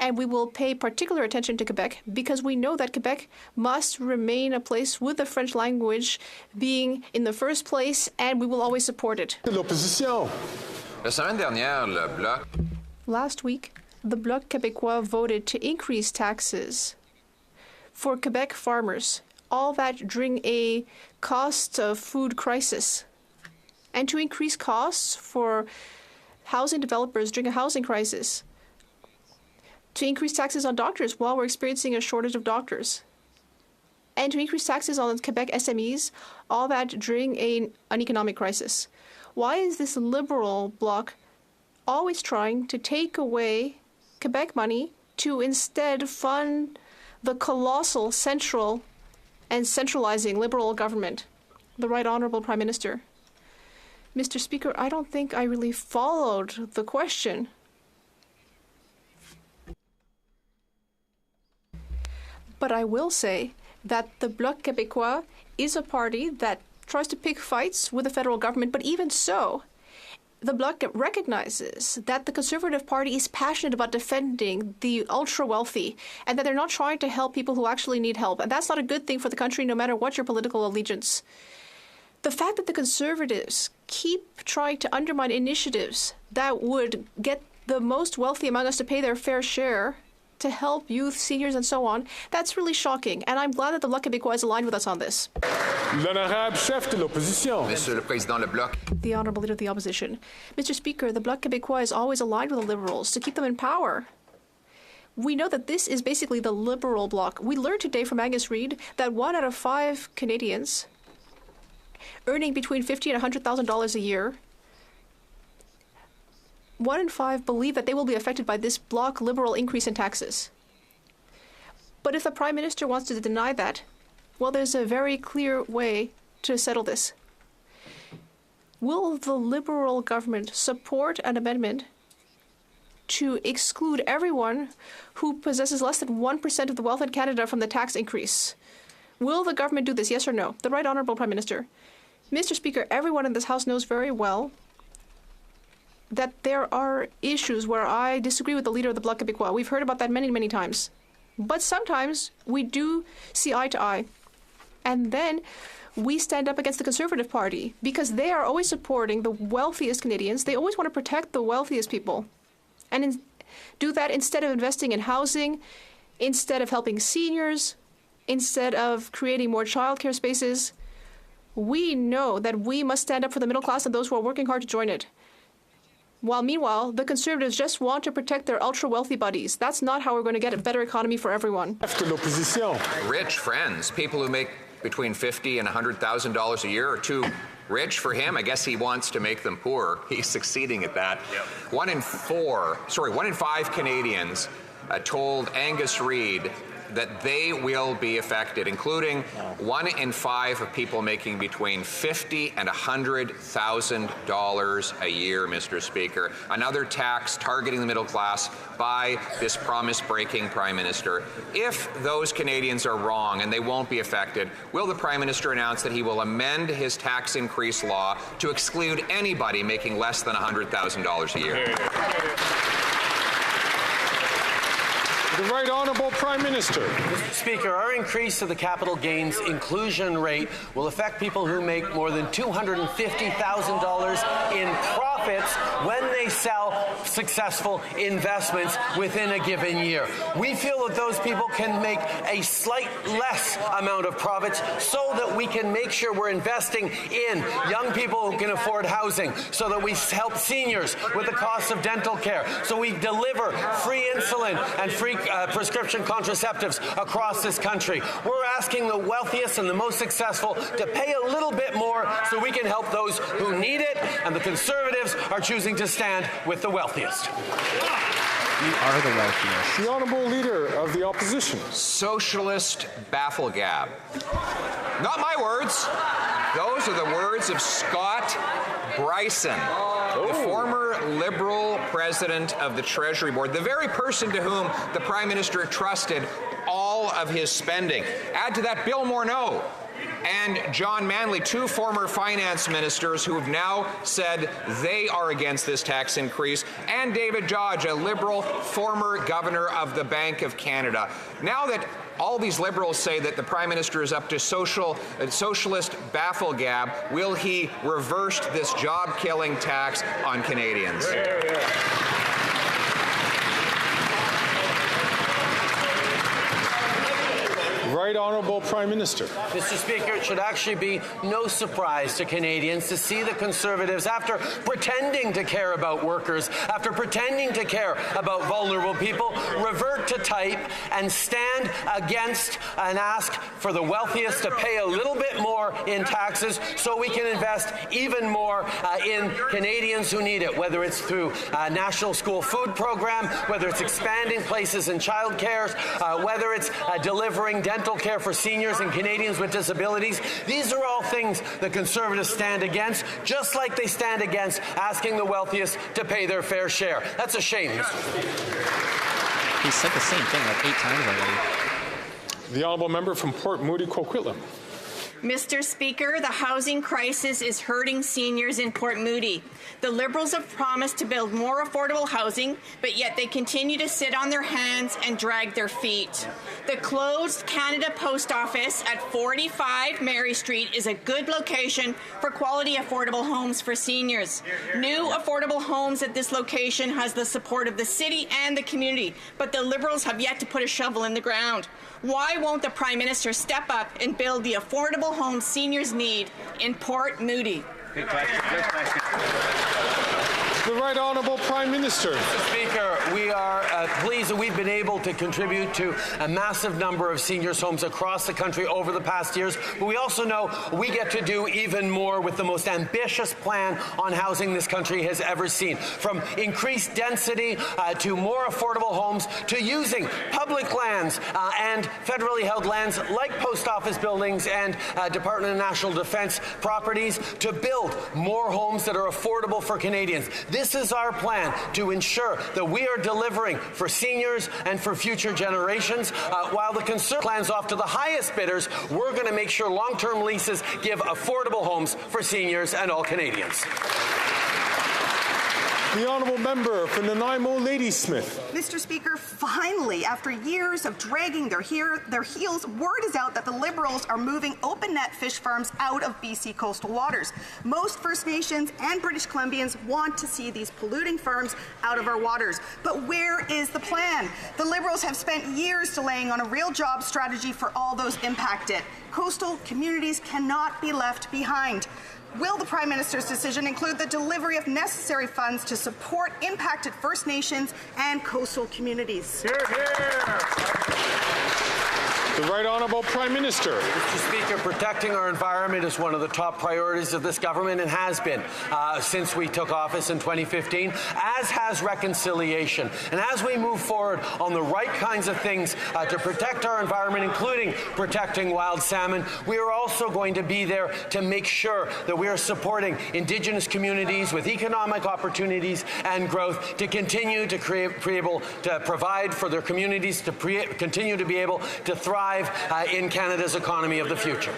And we will pay particular attention to Quebec because we know that Quebec must remain a place with the French language being in the first place, and we will always support it. La semaine dernière, le Bloc. Last week, the Bloc Québécois voted to increase taxes for Quebec farmers, all that during a cost of food crisis, and to increase costs for housing developers during a housing crisis, to increase taxes on doctors while we're experiencing a shortage of doctors, and to increase taxes on Quebec SMEs, all that during an economic crisis. Why is this Liberal bloc always trying to take away Quebec money to instead fund the colossal centralizing Liberal government? The Right Honourable Prime Minister. Mr. Speaker, I don't think I really followed the question. But I will say that the Bloc Québécois is a party that tries to pick fights with the federal government, but even so, the Bloc recognizes that the Conservative Party is passionate about defending the ultra-wealthy and that they're not trying to help people who actually need help. And that's not a good thing for the country, no matter what your political allegiance. The fact that the Conservatives keep trying to undermine initiatives that would get the most wealthy among us to pay their fair share to help youth, seniors, and so on, that's really shocking. And I'm glad that the Bloc Québécois is aligned with us on this. L'honorable chef de l'opposition. Monsieur le Président, le Bloc. The Honourable Leader of the Opposition. Mr. Speaker, the Bloc Québécois is always aligned with the Liberals to keep them in power. We know that this is basically the Liberal bloc. We learned today from Angus Reid that 1 out of 5 Canadians earning between $50,000 and $100,000 a year, 1 in 5 believe that they will be affected by this bloc Liberal increase in taxes. But if the Prime Minister wants to deny that, well, there's a very clear way to settle this. Will the Liberal government support an amendment to exclude everyone who possesses less than 1% of the wealth in Canada from the tax increase? Will the government do this, yes or no? The Right Honourable Prime Minister. Mr. Speaker, everyone in this House knows very well that there are issues where I disagree with the leader of the Bloc Québécois. We've heard about that many, many times. But sometimes we do see eye to eye. And then we stand up against the Conservative Party because they are always supporting the wealthiest Canadians. They always want to protect the wealthiest people. And do that instead of investing in housing, instead of helping seniors, instead of creating more childcare spaces. We know that we must stand up for the middle class and those who are working hard to join it. While meanwhile, the Conservatives just want to protect their ultra-wealthy buddies. That's not how we're going to get a better economy for everyone. Rich friends, people who make between $50,000 and $100,000 a year, are too rich for him. I guess he wants to make them poor. He's succeeding at that. Yep. 1 in 5 Canadians told Angus Reid that they will be affected, including 1 in 5 of people making between $50,000 and $100,000 a year, Mr. Speaker. Another tax targeting the middle class by this promise-breaking Prime Minister. If those Canadians are wrong and they won't be affected, will the Prime Minister announce that he will amend his tax increase law to exclude anybody making less than $100,000 a year? The Right Honourable Prime Minister. Mr. Speaker, our increase of the capital gains inclusion rate will affect people who make more than $250,000 in profits when they sell successful investments within a given year. We feel that those people can make a slight less amount of profits so that we can make sure we're investing in young people who can afford housing, so that we help seniors with the cost of dental care, so we deliver free insulin and free prescription contraceptives across this country. We're asking the wealthiest and the most successful to pay a little bit more so we can help those who need it, and the Conservatives are choosing to stand with the wealthiest. We are the wealthiest. The Honourable Leader of the Opposition. Socialist bafflegab. Not my words. Those are the words of Scott Bryson, the former Liberal president of the Treasury Board, the very person to whom the Prime Minister trusted all of his spending. Add to that Bill Morneau and John Manley, 2 former finance ministers who have now said they are against this tax increase, and David Dodge, a Liberal former governor of the Bank of Canada. Now that all these Liberals say that the Prime Minister is up to socialist bafflegab, will he reverse this job-killing tax on Canadians? Right Honourable Prime Minister. Mr. Speaker, it should actually be no surprise to Canadians to see the Conservatives, after pretending to care about workers, after pretending to care about vulnerable people, revert to type and stand against and ask for the wealthiest to pay a little bit more in taxes so we can invest even more in Canadians who need it, whether it's through a National School Food Program, whether it's expanding places in childcare, whether it's delivering dental care for seniors and Canadians with disabilities. These are all things the Conservatives stand against, just like they stand against asking the wealthiest to pay their fair share. That's a shame, Mr. Speaker. He said the same thing like 8 times already. The Honourable Member from Port Moody, Coquitlam. Mr. Speaker, the housing crisis is hurting seniors in Port Moody. The Liberals have promised to build more affordable housing, but yet they continue to sit on their hands and drag their feet. The closed Canada Post Office at 45 Mary Street is a good location for quality affordable homes for seniors. New affordable homes at this location has the support of the city and the community, but the Liberals have yet to put a shovel in the ground. Why won't the Prime Minister step up and build the affordable homes seniors need in Port Moody? Good question. Good question. The Right Honourable Prime Minister. Mr. Speaker, We are pleased that we've been able to contribute to a massive number of seniors' homes across the country over the past years, but we also know we get to do even more with the most ambitious plan on housing this country has ever seen. From increased density to more affordable homes to using public lands and federally held lands like post office buildings and Department of National Defence properties to build more homes that are affordable for Canadians. This is our plan to ensure that we are delivering for seniors and for future generations. While the Conservative plans off to the highest bidders, we're going to make sure long-term leases give affordable homes for seniors and all Canadians. The honourable member for Nanaimo Ladysmith. Mr. Speaker, finally, after years of dragging their heels, word is out that the Liberals are moving open net fish farms out of BC coastal waters. Most First Nations and British Columbians want to see these polluting farms out of our waters. But where is the plan? The Liberals have spent years delaying on a real job strategy for all those impacted. Coastal communities cannot be left behind. Will the Prime Minister's decision include the delivery of necessary funds to support impacted First Nations and coastal communities? Hear, hear. The Right Honourable Prime Minister. Mr. Speaker, protecting our environment is one of the top priorities of this government and has been since we took office in 2015, as has reconciliation. And as we move forward on the right kinds of things to protect our environment, including protecting wild salmon, we are also going to be there to make sure that we are supporting Indigenous communities with economic opportunities and growth to continue to provide for their communities, to continue to be able to thrive in Canada's economy of the future.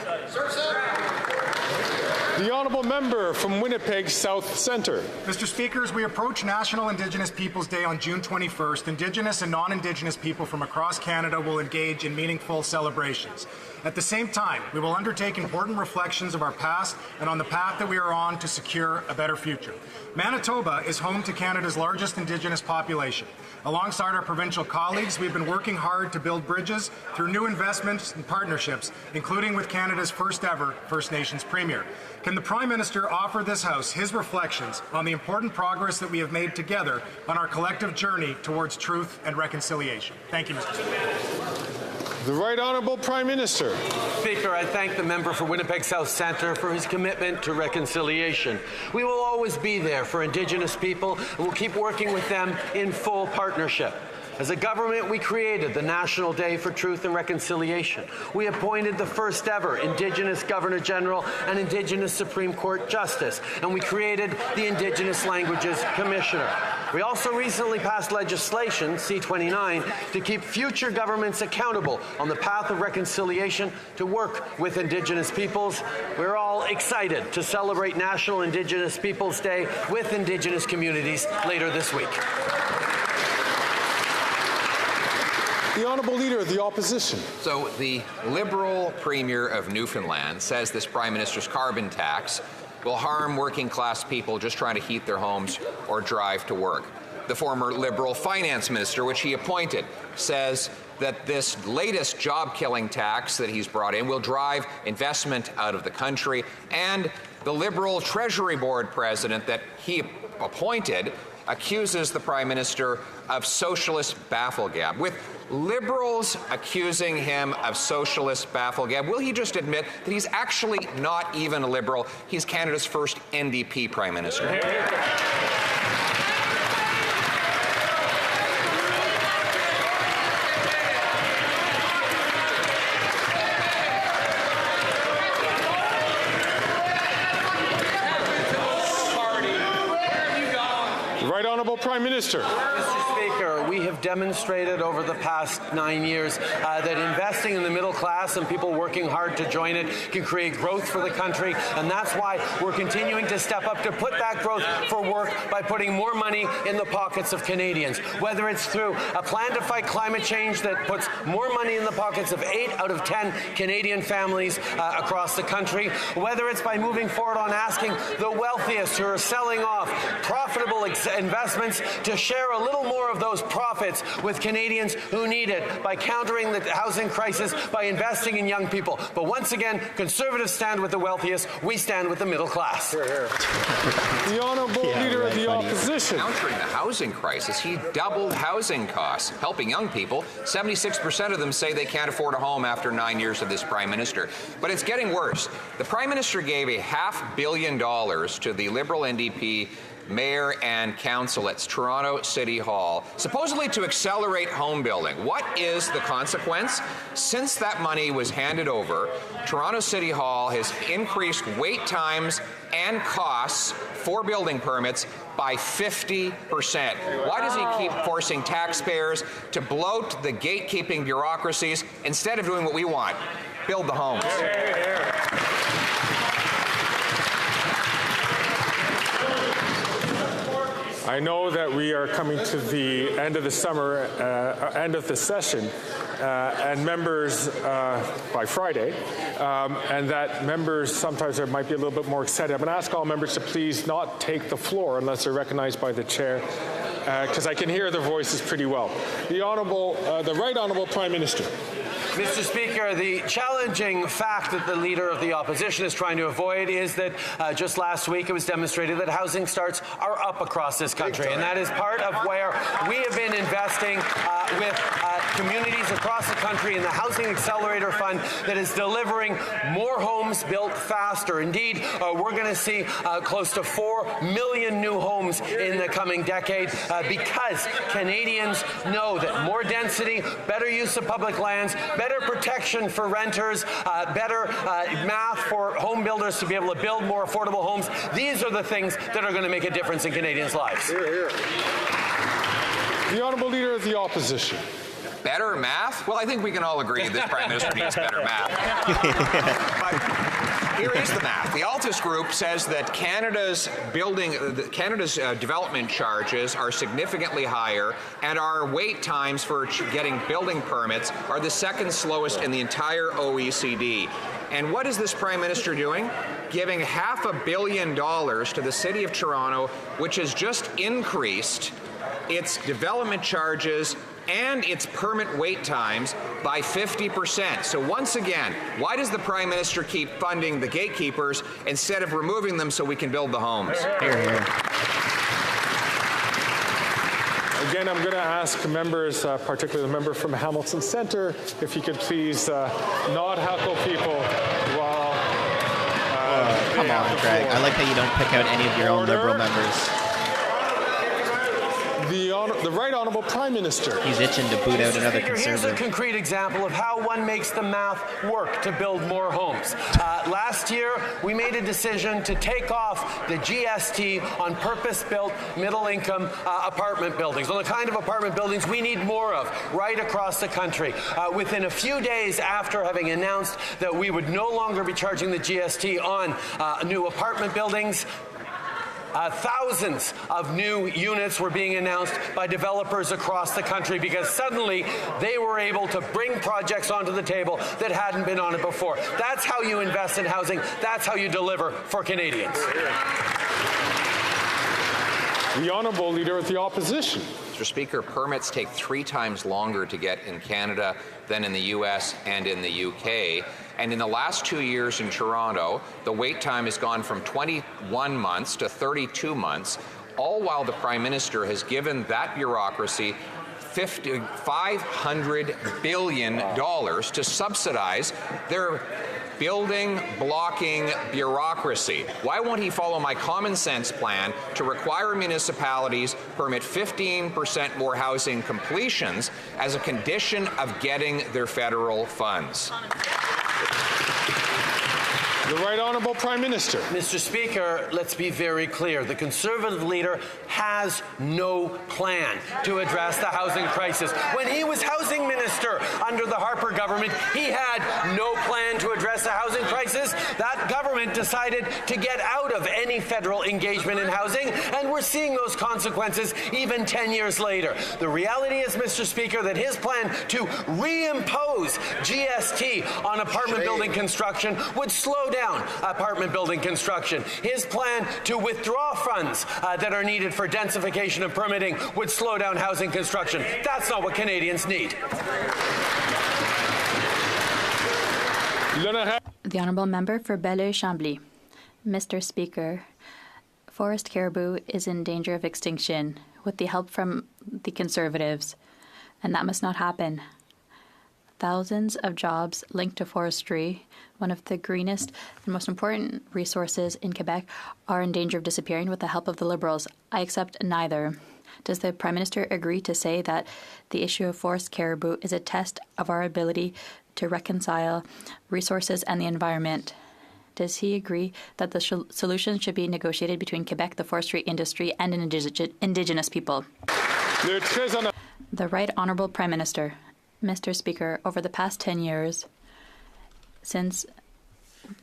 The honourable member from Winnipeg South Centre. Mr. Speaker, as we approach National Indigenous Peoples Day on June 21st, Indigenous and non-Indigenous people from across Canada will engage in meaningful celebrations. At the same time, we will undertake important reflections of our past and on the path that we are on to secure a better future. Manitoba is home to Canada's largest Indigenous population. Alongside our provincial colleagues, we've been working hard to build bridges through new investments and partnerships, including with Canada's first ever First Nations Premier. Can the Prime Minister offer this House his reflections on the important progress that we have made together on our collective journey towards truth and reconciliation? Thank you, Mr. Speaker. The Right Honourable Prime Minister. Speaker, I thank the member for Winnipeg South Centre for his commitment to reconciliation. We will always be there for Indigenous people, and we'll keep working with them in full partnership. As a government, we created the National Day for Truth and Reconciliation. We appointed the first ever Indigenous Governor General and Indigenous Supreme Court Justice, and we created the Indigenous Languages Commissioner. We also recently passed legislation, C-29, to keep future governments accountable on the path of reconciliation to work with Indigenous peoples. We're all excited to celebrate National Indigenous Peoples Day with Indigenous communities later this week. The Honourable Leader of the Opposition. So the Liberal Premier of Newfoundland says this Prime Minister's carbon tax will harm working-class people just trying to heat their homes or drive to work. The former Liberal Finance Minister, which he appointed, says that this latest job-killing tax that he's brought in will drive investment out of the country. And the Liberal Treasury Board president that he appointed accuses the Prime Minister of socialist bafflegab. With Liberals accusing him of socialist bafflegab, will he just admit that he's actually not even a Liberal? He's Canada's first NDP Prime Minister. Right Honourable Prime Minister. Mr. Speaker, we have demonstrated over the past 9 years that investing in the middle class and people working hard to join it can create growth for the country, and that's why we're continuing to step up to put that growth for work by putting more money in the pockets of Canadians, whether it's through a plan to fight climate change that puts more money in the pockets of 8 out of 10 Canadian families across the country, whether it's by moving forward on asking the wealthiest who are selling off profitable investments chance to share a little more of those profits with Canadians who need it by countering the housing crisis, by investing in young people. But once again, Conservatives stand with the wealthiest. We stand with the middle class. The Honourable Leader of the Opposition. Countering the housing crisis, he doubled housing costs, helping young people. 76% of them say they can't afford a home after 9 years of this Prime Minister. But it's getting worse. The Prime Minister gave $500 million to the Liberal NDP Mayor and Council at Toronto City Hall, supposedly to accelerate home building. What is the consequence? Since that money was handed over, Toronto City Hall has increased wait times and costs for building permits by 50%. Why does he keep forcing taxpayers to bloat the gatekeeping bureaucracies instead of doing what we want? Build the homes. I know that we are coming to the end of the summer, end of the session, and members by Friday, and that members sometimes might be a little bit more excited. I'm going to ask all members to please not take the floor unless they're recognized by the chair, because I can hear their voices pretty well. The Right Honourable Prime Minister. Mr. Speaker, the challenging fact that the Leader of the Opposition is trying to avoid is that just last week it was demonstrated that housing starts are up across this country, and that is part of where we have been investing with communities across the country in the Housing Accelerator Fund that is delivering more homes built faster. Indeed, we're going to see close to 4 million new homes in the coming decade because Canadians know that more density, better use of public lands, better protection for renters, better math for home builders to be able to build more affordable homes. These are the things that are going to make a difference in Canadians' lives. The Honourable Leader of the Opposition. Better math? Well, I think we can all agree this Prime Minister needs better math. Here is the math. The Altus Group says that Canada's development charges are significantly higher, and our wait times for getting building permits are the second slowest in the entire OECD. And what is this Prime Minister doing? Giving $500 million to the City of Toronto, which has just increased its development charges and its permit wait times by 50%. So once again, why does the Prime Minister keep funding the gatekeepers instead of removing them so we can build the homes? Again, I'm going to ask members, particularly the member from Hamilton Centre, if you could please not heckle people while... come on, Greg. I like how you don't pick out any of your own Liberal members. The Right Honourable Prime Minister. He's itching to boot out another Speaker, Conservative. here's a concrete example of how one makes the math work to build more homes. Last year, we made a decision to take off the GST on purpose-built middle-income apartment buildings, on the kind of apartment buildings we need more of right across the country. Within a few days after having announced that we would no longer be charging the GST on new apartment buildings, thousands of new units were being announced by developers across the country because suddenly they were able to bring projects onto the table that hadn't been on it before. That's how you invest in housing. That's how you deliver for Canadians. The Honourable Leader of the Opposition. Mr. Speaker, permits take 3 times longer to get in Canada than in the US and in the UK. And in the last 2 years in Toronto, the wait time has gone from 21 months to 32 months, all while the Prime Minister has given that bureaucracy $500 billion to subsidize their building blocking bureaucracy. Why won't he follow my common sense plan to require municipalities permit 15% more housing completions as a condition of getting their federal funds? The Right Honourable Prime Minister. Mr. Speaker, let's be very clear. The Conservative Leader has no plan to address the housing crisis. When he was Housing Minister under the Harper government, he had no plan to address the housing crisis. That government decided to get out of any federal engagement in housing, and we're seeing those consequences even 10 years later. The reality is, Mr. Speaker, that his plan to reimpose GST on apartment building construction would slow down down apartment building construction. His plan to withdraw funds that are needed for densification and permitting would slow down housing construction. That's not what Canadians need. The Honourable Member for Belleuil-Chambly. Mr. Speaker, forest caribou is in danger of extinction with the help from the Conservatives, and that must not happen. Thousands of jobs linked to forestry, one of the greenest and most important resources in Quebec, are in danger of disappearing with the help of the Liberals. I accept neither. Does the Prime Minister agree to say that the issue of forest caribou is a test of our ability to reconcile resources and the environment? Does he agree that the solution should be negotiated between Quebec, the forestry industry, and Indigenous people? The Right Honourable Prime Minister. Mr. Speaker, over the past 10 years, since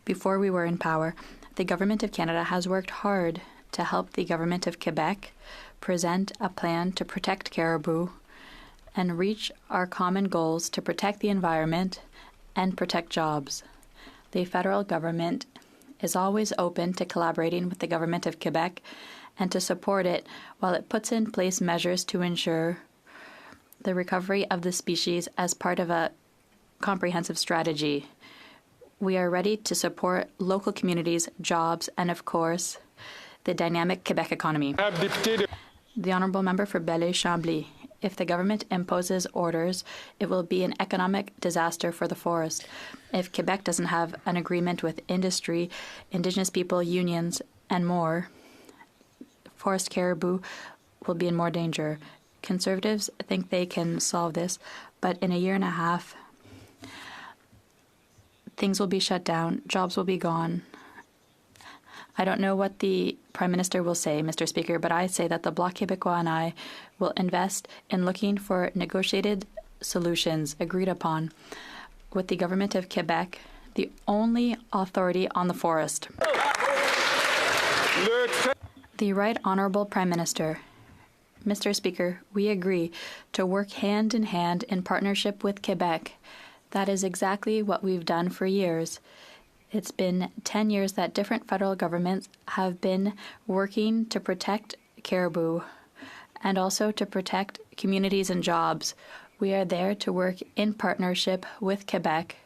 before we were in power, the Government of Canada has worked hard to help the Government of Quebec present a plan to protect caribou and reach our common goals to protect the environment and protect jobs. The federal government is always open to collaborating with the Government of Quebec and to support it while it puts in place measures to ensure the recovery of the species as part of a comprehensive strategy. We are ready to support local communities, jobs, and of course, the dynamic Quebec economy. The Honourable Member for Belleuil-Chambly. If the government imposes orders, it will be an economic disaster for the forest. If Quebec doesn't have an agreement with industry, Indigenous people, unions, and more, forest caribou will be in more danger. Conservatives think they can solve this, but in a year and a half, things will be shut down, jobs will be gone. I don't know what the Prime Minister will say, Mr. Speaker, but I say that the Bloc Québécois and I will invest in looking for negotiated solutions agreed upon with the Government of Quebec, the only authority on the forest. The Right Honourable Prime Minister. Mr. Speaker, we agree to work hand in hand in partnership with Quebec. That is exactly what we've done for years. It's been 10 years that different federal governments have been working to protect caribou and also to protect communities and jobs. We are there to work in partnership with Quebec.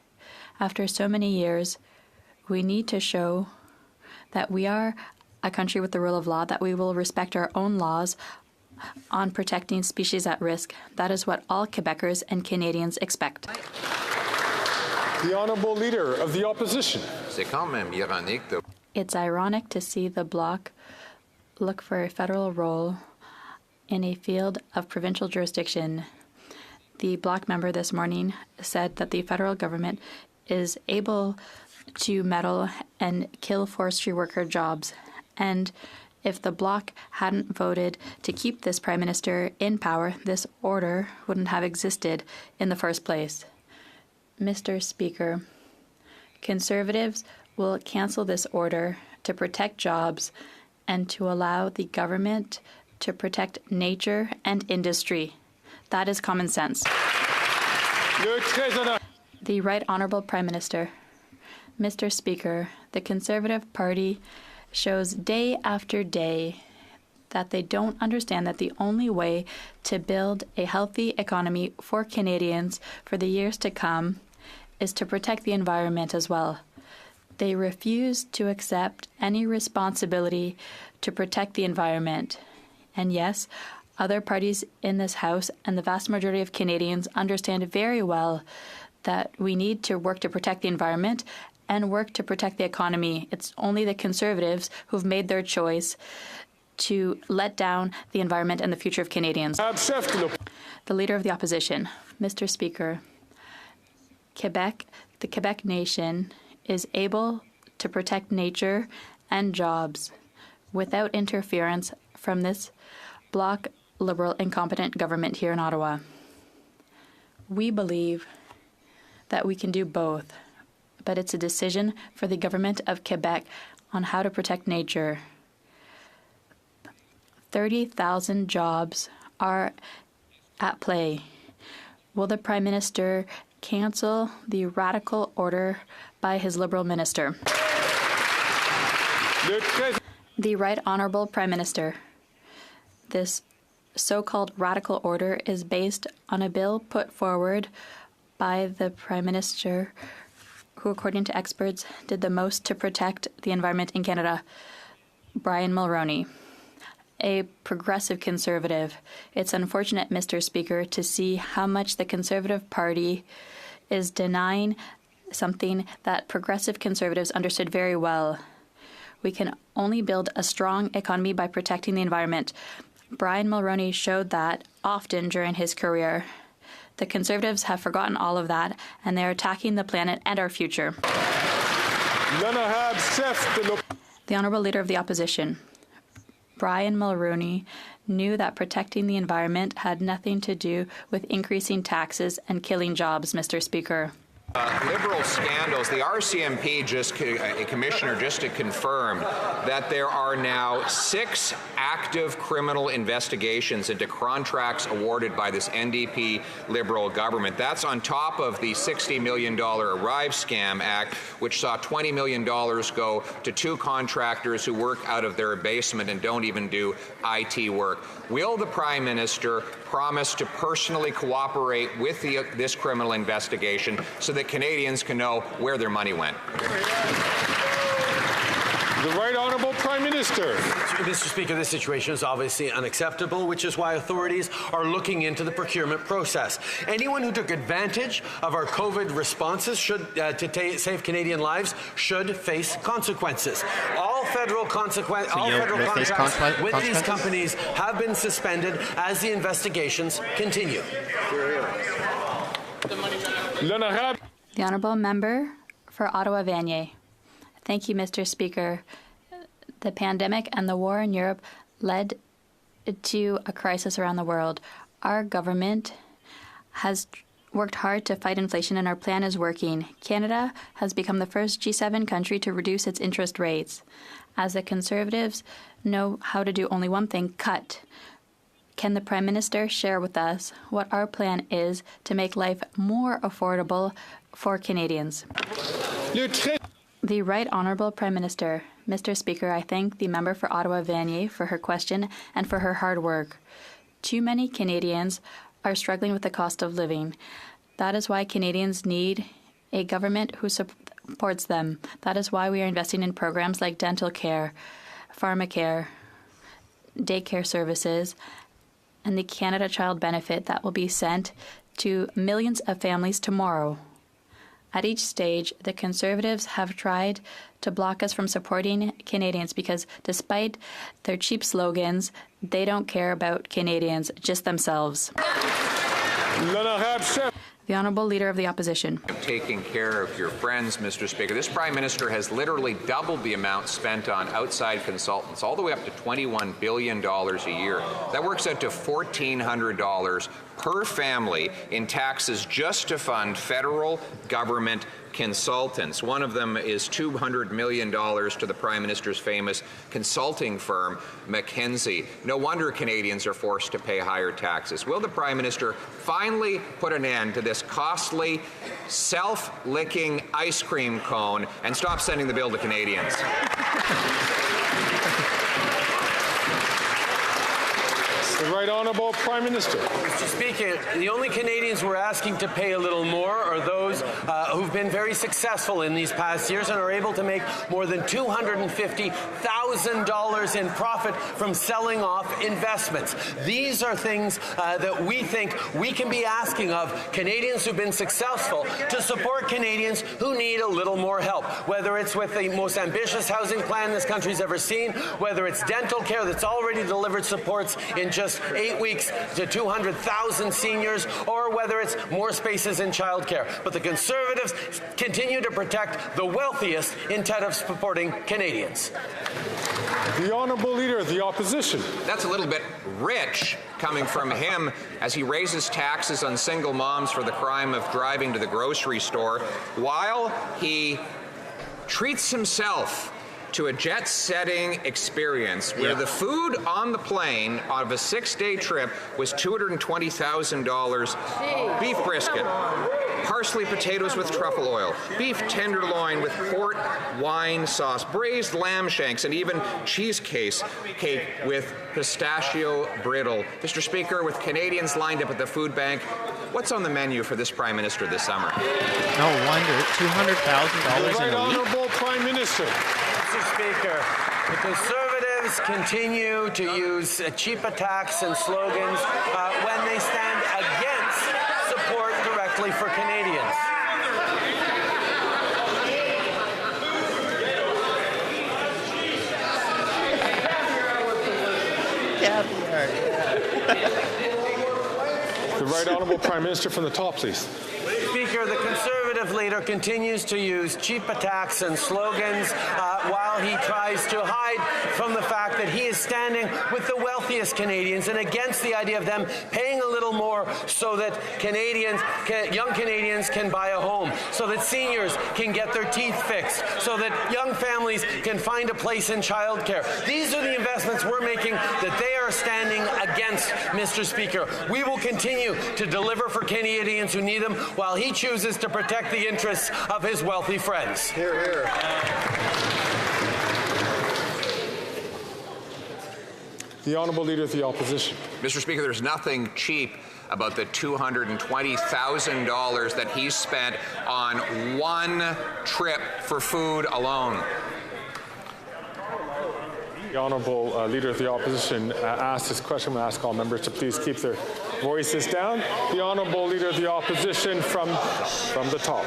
After so many years, we need to show that we are a country with the rule of law, that we will respect our own laws on protecting species at risk. That is what all Quebecers and Canadians expect. The Honourable Leader of the Opposition. It's ironic to see the Bloc look for a federal role in a field of provincial jurisdiction. The Bloc member this morning said that the federal government is able to meddle and kill forestry worker jobs. And if the Bloc hadn't voted to keep this Prime Minister in power, this order wouldn't have existed in the first place. Mr. Speaker, Conservatives will cancel this order to protect jobs and to allow the government to protect nature and industry. That is common sense. The Right Honourable Prime Minister. Mr. Speaker, the Conservative Party shows day after day that they don't understand that the only way to build a healthy economy for Canadians for the years to come is to protect the environment as well. They refuse to accept any responsibility to protect the environment. And yes, other parties in this House and the vast majority of Canadians understand very well that we need to work to protect the environment and work to protect the economy. It's only the Conservatives who've made their choice to let down the environment and the future of Canadians. The Leader of the Opposition. Mr. Speaker, Quebec, the Quebec nation, is able to protect nature and jobs without interference from this Bloc, Liberal, incompetent government here in Ottawa. We believe that we can do both, but it's a decision for the Government of Quebec on how to protect nature. 30,000 jobs are at play. Will the Prime Minister cancel the radical order by his Liberal minister? The Right Honourable Prime Minister. This so-called radical order is based on a bill put forward by the Prime Minister, who, according to experts, did the most to protect the environment in Canada, Brian Mulroney, a progressive Conservative. It's unfortunate, Mr. Speaker, to see how much the Conservative Party is denying something that progressive Conservatives understood very well. We can only build a strong economy by protecting the environment. Brian Mulroney showed that often during his career. The Conservatives have forgotten all of that, and they're attacking the planet and our future. The Honourable Leader of the Opposition. Brian Mulroney knew that protecting the environment had nothing to do with increasing taxes and killing jobs, Mr. Speaker. Liberal scandals. The RCMP commissioner just confirmed that there are now 6 active criminal investigations into contracts awarded by this NDP Liberal government. That's on top of the $60 million Arrive Scam Act, which saw $20 million go to 2 contractors who work out of their basement and don't even do IT work. Will the Prime Minister promise to personally cooperate with this criminal investigation so that Canadians can know where their money went? The Right Honourable Prime Minister. Mr. Speaker, this situation is obviously unacceptable, which is why authorities are looking into the procurement process. Anyone who took advantage of our COVID responses to save Canadian lives should face consequences. All federal contracts with these companies have been suspended as the investigations continue. The Honourable Member for Ottawa-Vanier. Thank you, Mr. Speaker. The pandemic and the war in Europe led to a crisis around the world. Our government has worked hard to fight inflation, and our plan is working. Canada has become the first G7 country to reduce its interest rates. As the Conservatives know how to do only one thing, cut. Can the Prime Minister share with us what our plan is to make life more affordable for Canadians? The Right Honourable Prime Minister. Mr. Speaker, I thank the member for Ottawa-Vanier for her question and for her hard work. Too many Canadians are struggling with the cost of living. That is why Canadians need a government who supports them. That is why we are investing in programs like dental care, pharmacare, daycare services, and the Canada Child Benefit that will be sent to millions of families tomorrow. At each stage, the Conservatives have tried to block us from supporting Canadians because despite their cheap slogans, they don't care about Canadians, just themselves. The Honourable Leader of the Opposition. Taking care of your friends, Mr. Speaker. This Prime Minister has literally doubled the amount spent on outside consultants, all the way up to $21 billion a year. That works out to $1,400 per family in taxes just to fund federal government consultants. One of them is $200 million to the Prime Minister's famous consulting firm, McKinsey. No wonder Canadians are forced to pay higher taxes. Will the Prime Minister finally put an end to this costly, self-licking ice cream cone and stop sending the bill to Canadians? The Right Honourable Prime Minister. Mr. Speaker, the only Canadians we're asking to pay a little more are those who've been very successful in these past years and are able to make more than $250,000 in profit from selling off investments. These are things that we think we can be asking of Canadians who've been successful to support Canadians who need a little more help, whether it's with the most ambitious housing plan this country's ever seen, whether it's dental care that's already delivered supports in just 8 weeks to 200,000 seniors, or whether it's more spaces in childcare. But the Conservatives continue to protect the wealthiest instead of supporting Canadians. The Honourable Leader of the Opposition. That's a little bit rich coming from him as he raises taxes on single moms for the crime of driving to the grocery store, while he treats himself to a jet-setting experience where the food on the plane of a 6-day trip was $220,000 beef brisket. parsley potatoes with truffle oil, beef tenderloin with port wine sauce, braised lamb shanks, and even cheesecake with pistachio brittle. Mr. Speaker, with Canadians lined up at the food bank, what's on the menu for this Prime Minister this summer? No wonder. $200,000 Right in a week? Honourable Prime Minister. Mr. Speaker, the Conservatives continue to use cheap attacks and slogans when they stand against support directly for Canadians. Caviar, The Right Honourable Prime Minister from the top, please. Speaker, the Conservative leader continues to use cheap attacks and slogans while he tries to hide from the fact that he is standing with the wealthiest Canadians and against the idea of them paying a little more so that young Canadians can buy a home, so that seniors can get their teeth fixed, so that young families can find a place in childcare. These are the investments we're making that they are standing against, Mr. Speaker. We will continue to deliver for Canadians who need them while he chooses to protect the interests of his wealthy friends. Hear, hear. The Honourable Leader of the Opposition. Mr. Speaker, there's nothing cheap about the $220,000 that he spent on one trip for food alone. The Honourable Leader of the Opposition asked this question. I'm going to ask all members to please keep their voices down. The Honourable Leader of the Opposition from the top.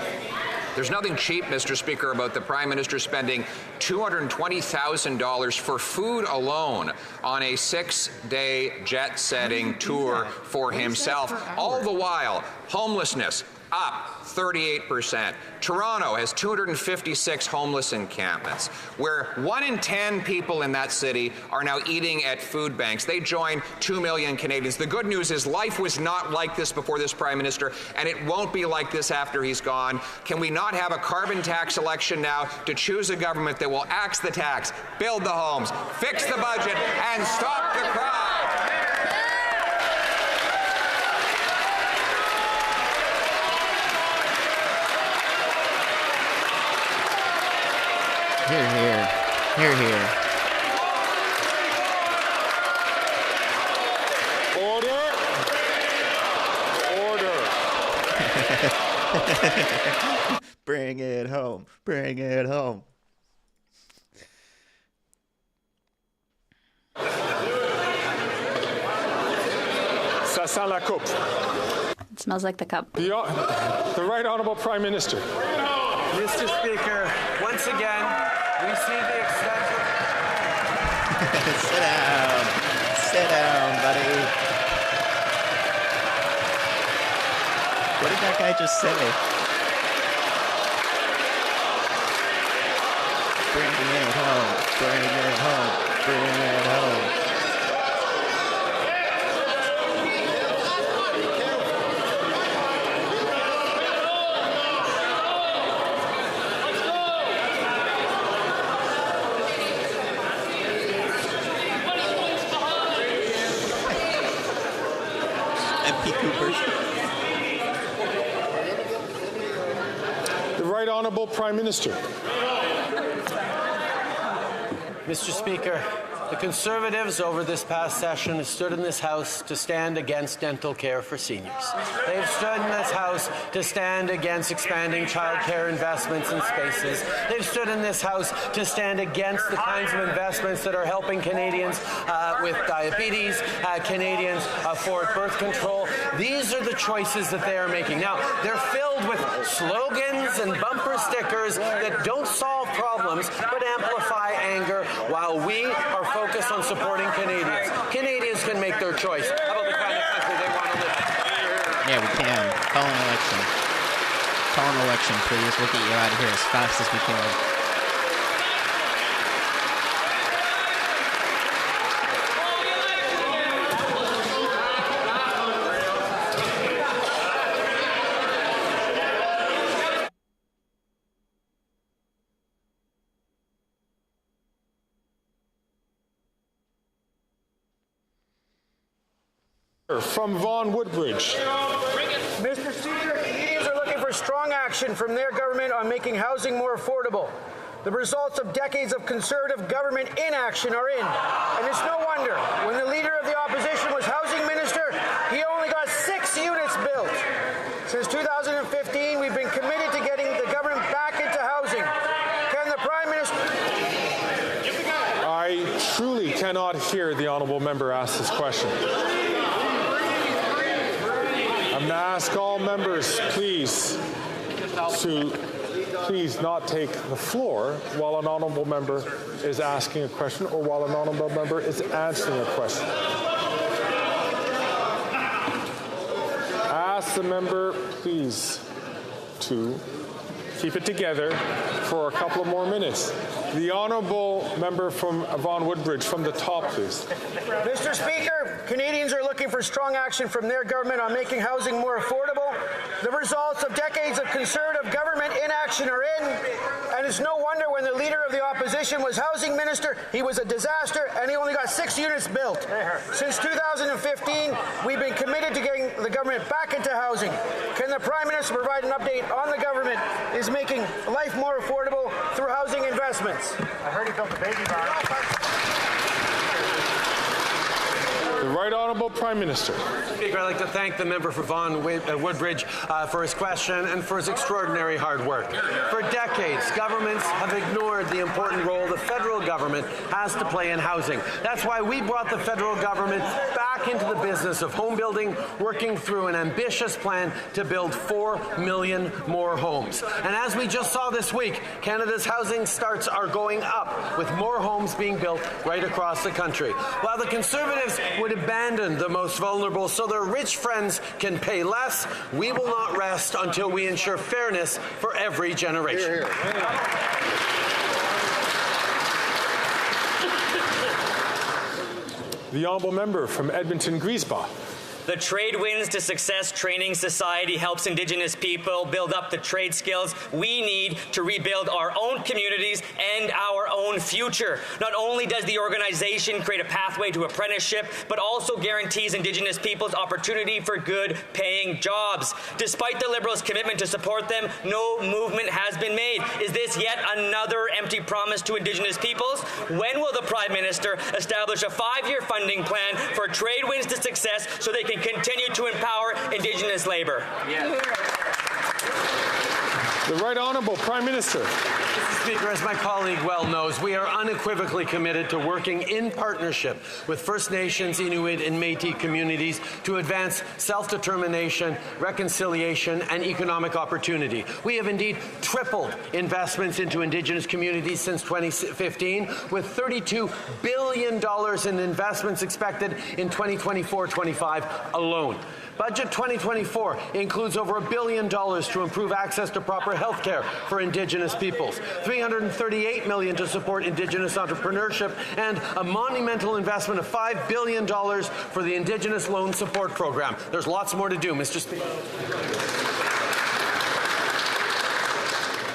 There's nothing cheap, Mr. Speaker, about the Prime Minister spending $220,000 for food alone on a 6-day jet-setting tour for himself. All the while, homelessness up 38%. Toronto has 256 homeless encampments, where 1 in 10 people in that city are now eating at food banks. They join 2 million Canadians. The good news is life was not like this before this Prime Minister, and it won't be like this after he's gone. Can we not have a carbon tax election now to choose a government that will axe the tax, build the homes, fix the budget, and stop the crime? Here, here. Here, here. Order. Order. Bring it home. Bring it home. Ça sent la coupe. It smells like the cup. The Right Honourable Prime Minister. Mr. Speaker, once again, we see the extension. Sit down. Sit down, buddy. What did that guy just say? Bring it home. Bring it home. Bring it home. The Right Honourable Prime Minister. Mr. Speaker, the Conservatives over this past session have stood in this House to stand against dental care for seniors. They've stood in this House to stand against expanding childcare investments in spaces. They've stood in this House to stand against the kinds of investments that are helping Canadians with diabetes, Canadians for birth control. These are the choices that they are making. Now, they're filled with slogans and bumper stickers that don't solve problems but amplify anger, while we are focused on supporting Canadians. Canadians can make their choice about the kind of country they want to live in. Yeah, we can. Call an election. Call an election, please. We'll get you out of here as fast as we can. from Vaughan Woodbridge. Mr. Speaker, Canadians are looking for strong action from their government on making housing more affordable. The results of decades of Conservative government inaction are in, and it's no wonder. When the Leader of the Opposition was Housing Minister, he only got 6 units built. Since 2015, we've been committed to getting the government back into housing. Can the Prime Minister... I truly cannot hear the honourable member ask this question. I'm going to ask all members, please, to not take the floor while an honourable member is asking a question or while an honourable member is answering a question. Ask the member, please, to keep it together for a couple of more minutes. The honourable member from Vaughan Woodbridge, from the top, please. Mr. Speaker, Canadians are looking for strong action from their government on making housing more affordable. The results of decades of Conservative government inaction are in, and it's no wonder when the Leader of the Opposition was Housing Minister, he was a disaster, and he only got 6 units built. Since 2015, we've been committed to getting the government back into housing. Can the Prime Minister provide an update on the government is making life more affordable through housing investments? I heard he built a baby barn. The Right Honourable Prime Minister. Speaker, I'd like to thank the member for Vaughan Woodbridge for his question and for his extraordinary hard work. For decades, governments have ignored the important role the federal government has to play in housing. That's why we brought the federal government back into the business of home building, working through an ambitious plan to build 4 million more homes. And as we just saw this week, Canada's housing starts are going up, with more homes being built right across the country. While the Conservatives would abandon the most vulnerable so their rich friends can pay less, we will not rest until we ensure fairness for every generation. Hear, hear. The honourable member from Edmonton Griesbach. The Trade Winds to Success Training Society helps Indigenous people build up the trade skills we need to rebuild our own communities and our own future. Not only does the organization create a pathway to apprenticeship, but also guarantees Indigenous peoples opportunity for good paying jobs. Despite the Liberals' commitment to support them, no movement has been made. Is this yet another empty promise to Indigenous peoples? When will the Prime Minister establish a 5-year funding plan for Trade Winds to Success so they can continue to empower Indigenous labour? The Right Honourable Prime Minister. Mr. Speaker, as my colleague well knows, we are unequivocally committed to working in partnership with First Nations, Inuit and Métis communities to advance self-determination, reconciliation and economic opportunity. We have indeed tripled investments into Indigenous communities since 2015, with $32 billion in investments expected in 2024-25 alone. Budget 2024 includes over $1 billion to improve access to proper health care for Indigenous peoples, $338 million to support Indigenous entrepreneurship, and a monumental investment of $5 billion for the Indigenous Loan Support Program. There's lots more to do, Mr. Speaker.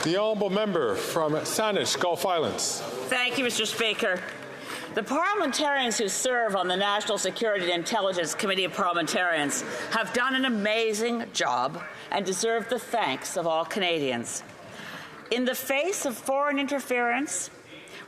The honourable member from Saanich, Gulf Islands. Thank you, Mr. Speaker. The parliamentarians who serve on the National Security and Intelligence Committee of Parliamentarians have done an amazing job and deserve the thanks of all Canadians. In the face of foreign interference,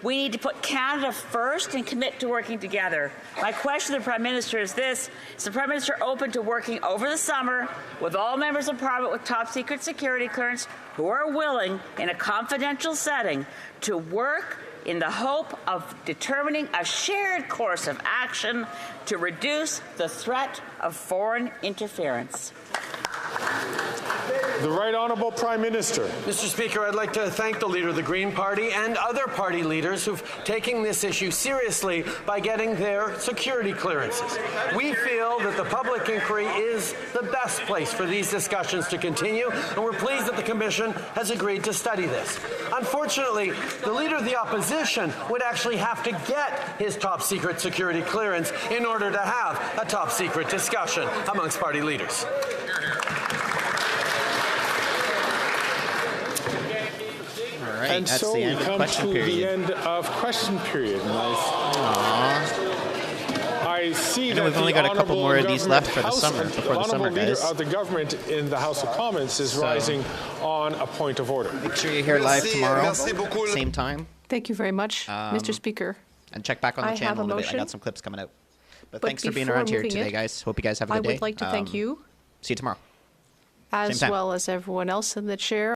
we need to put Canada first and commit to working together. My question to the Prime Minister is this: is the Prime Minister open to working over the summer with all members of Parliament with top secret security clearance who are willing, in a confidential setting, to work in the hope of determining a shared course of action to reduce the threat of foreign interference? The Right Honourable Prime Minister. Mr. Speaker, I'd like to thank the Leader of the Green Party and other party leaders who've taken this issue seriously by getting their security clearances. We feel that the public inquiry is the best place for these discussions to continue, and we're pleased that the Commission has agreed to study this. Unfortunately, the Leader of the Opposition would actually have to get his top secret security clearance in order to have a top secret discussion amongst party leaders. And so we come to the end of question period. I see I know that we've only the got a couple honourable more of these left for the House- summer, before the summer, honourable leader guys. of the government in the House of Commons is rising on a point of order. Make sure you're here live tomorrow, same time. Thank you very much, Mr. Speaker. And check back on the I have channel a a little bit. I motion. got some clips coming out. But But thanks for being before around here moving today, it, guys. Hope you guys have a I good day. would like to thank you, See you tomorrow. as Same time. well as everyone else in the chair.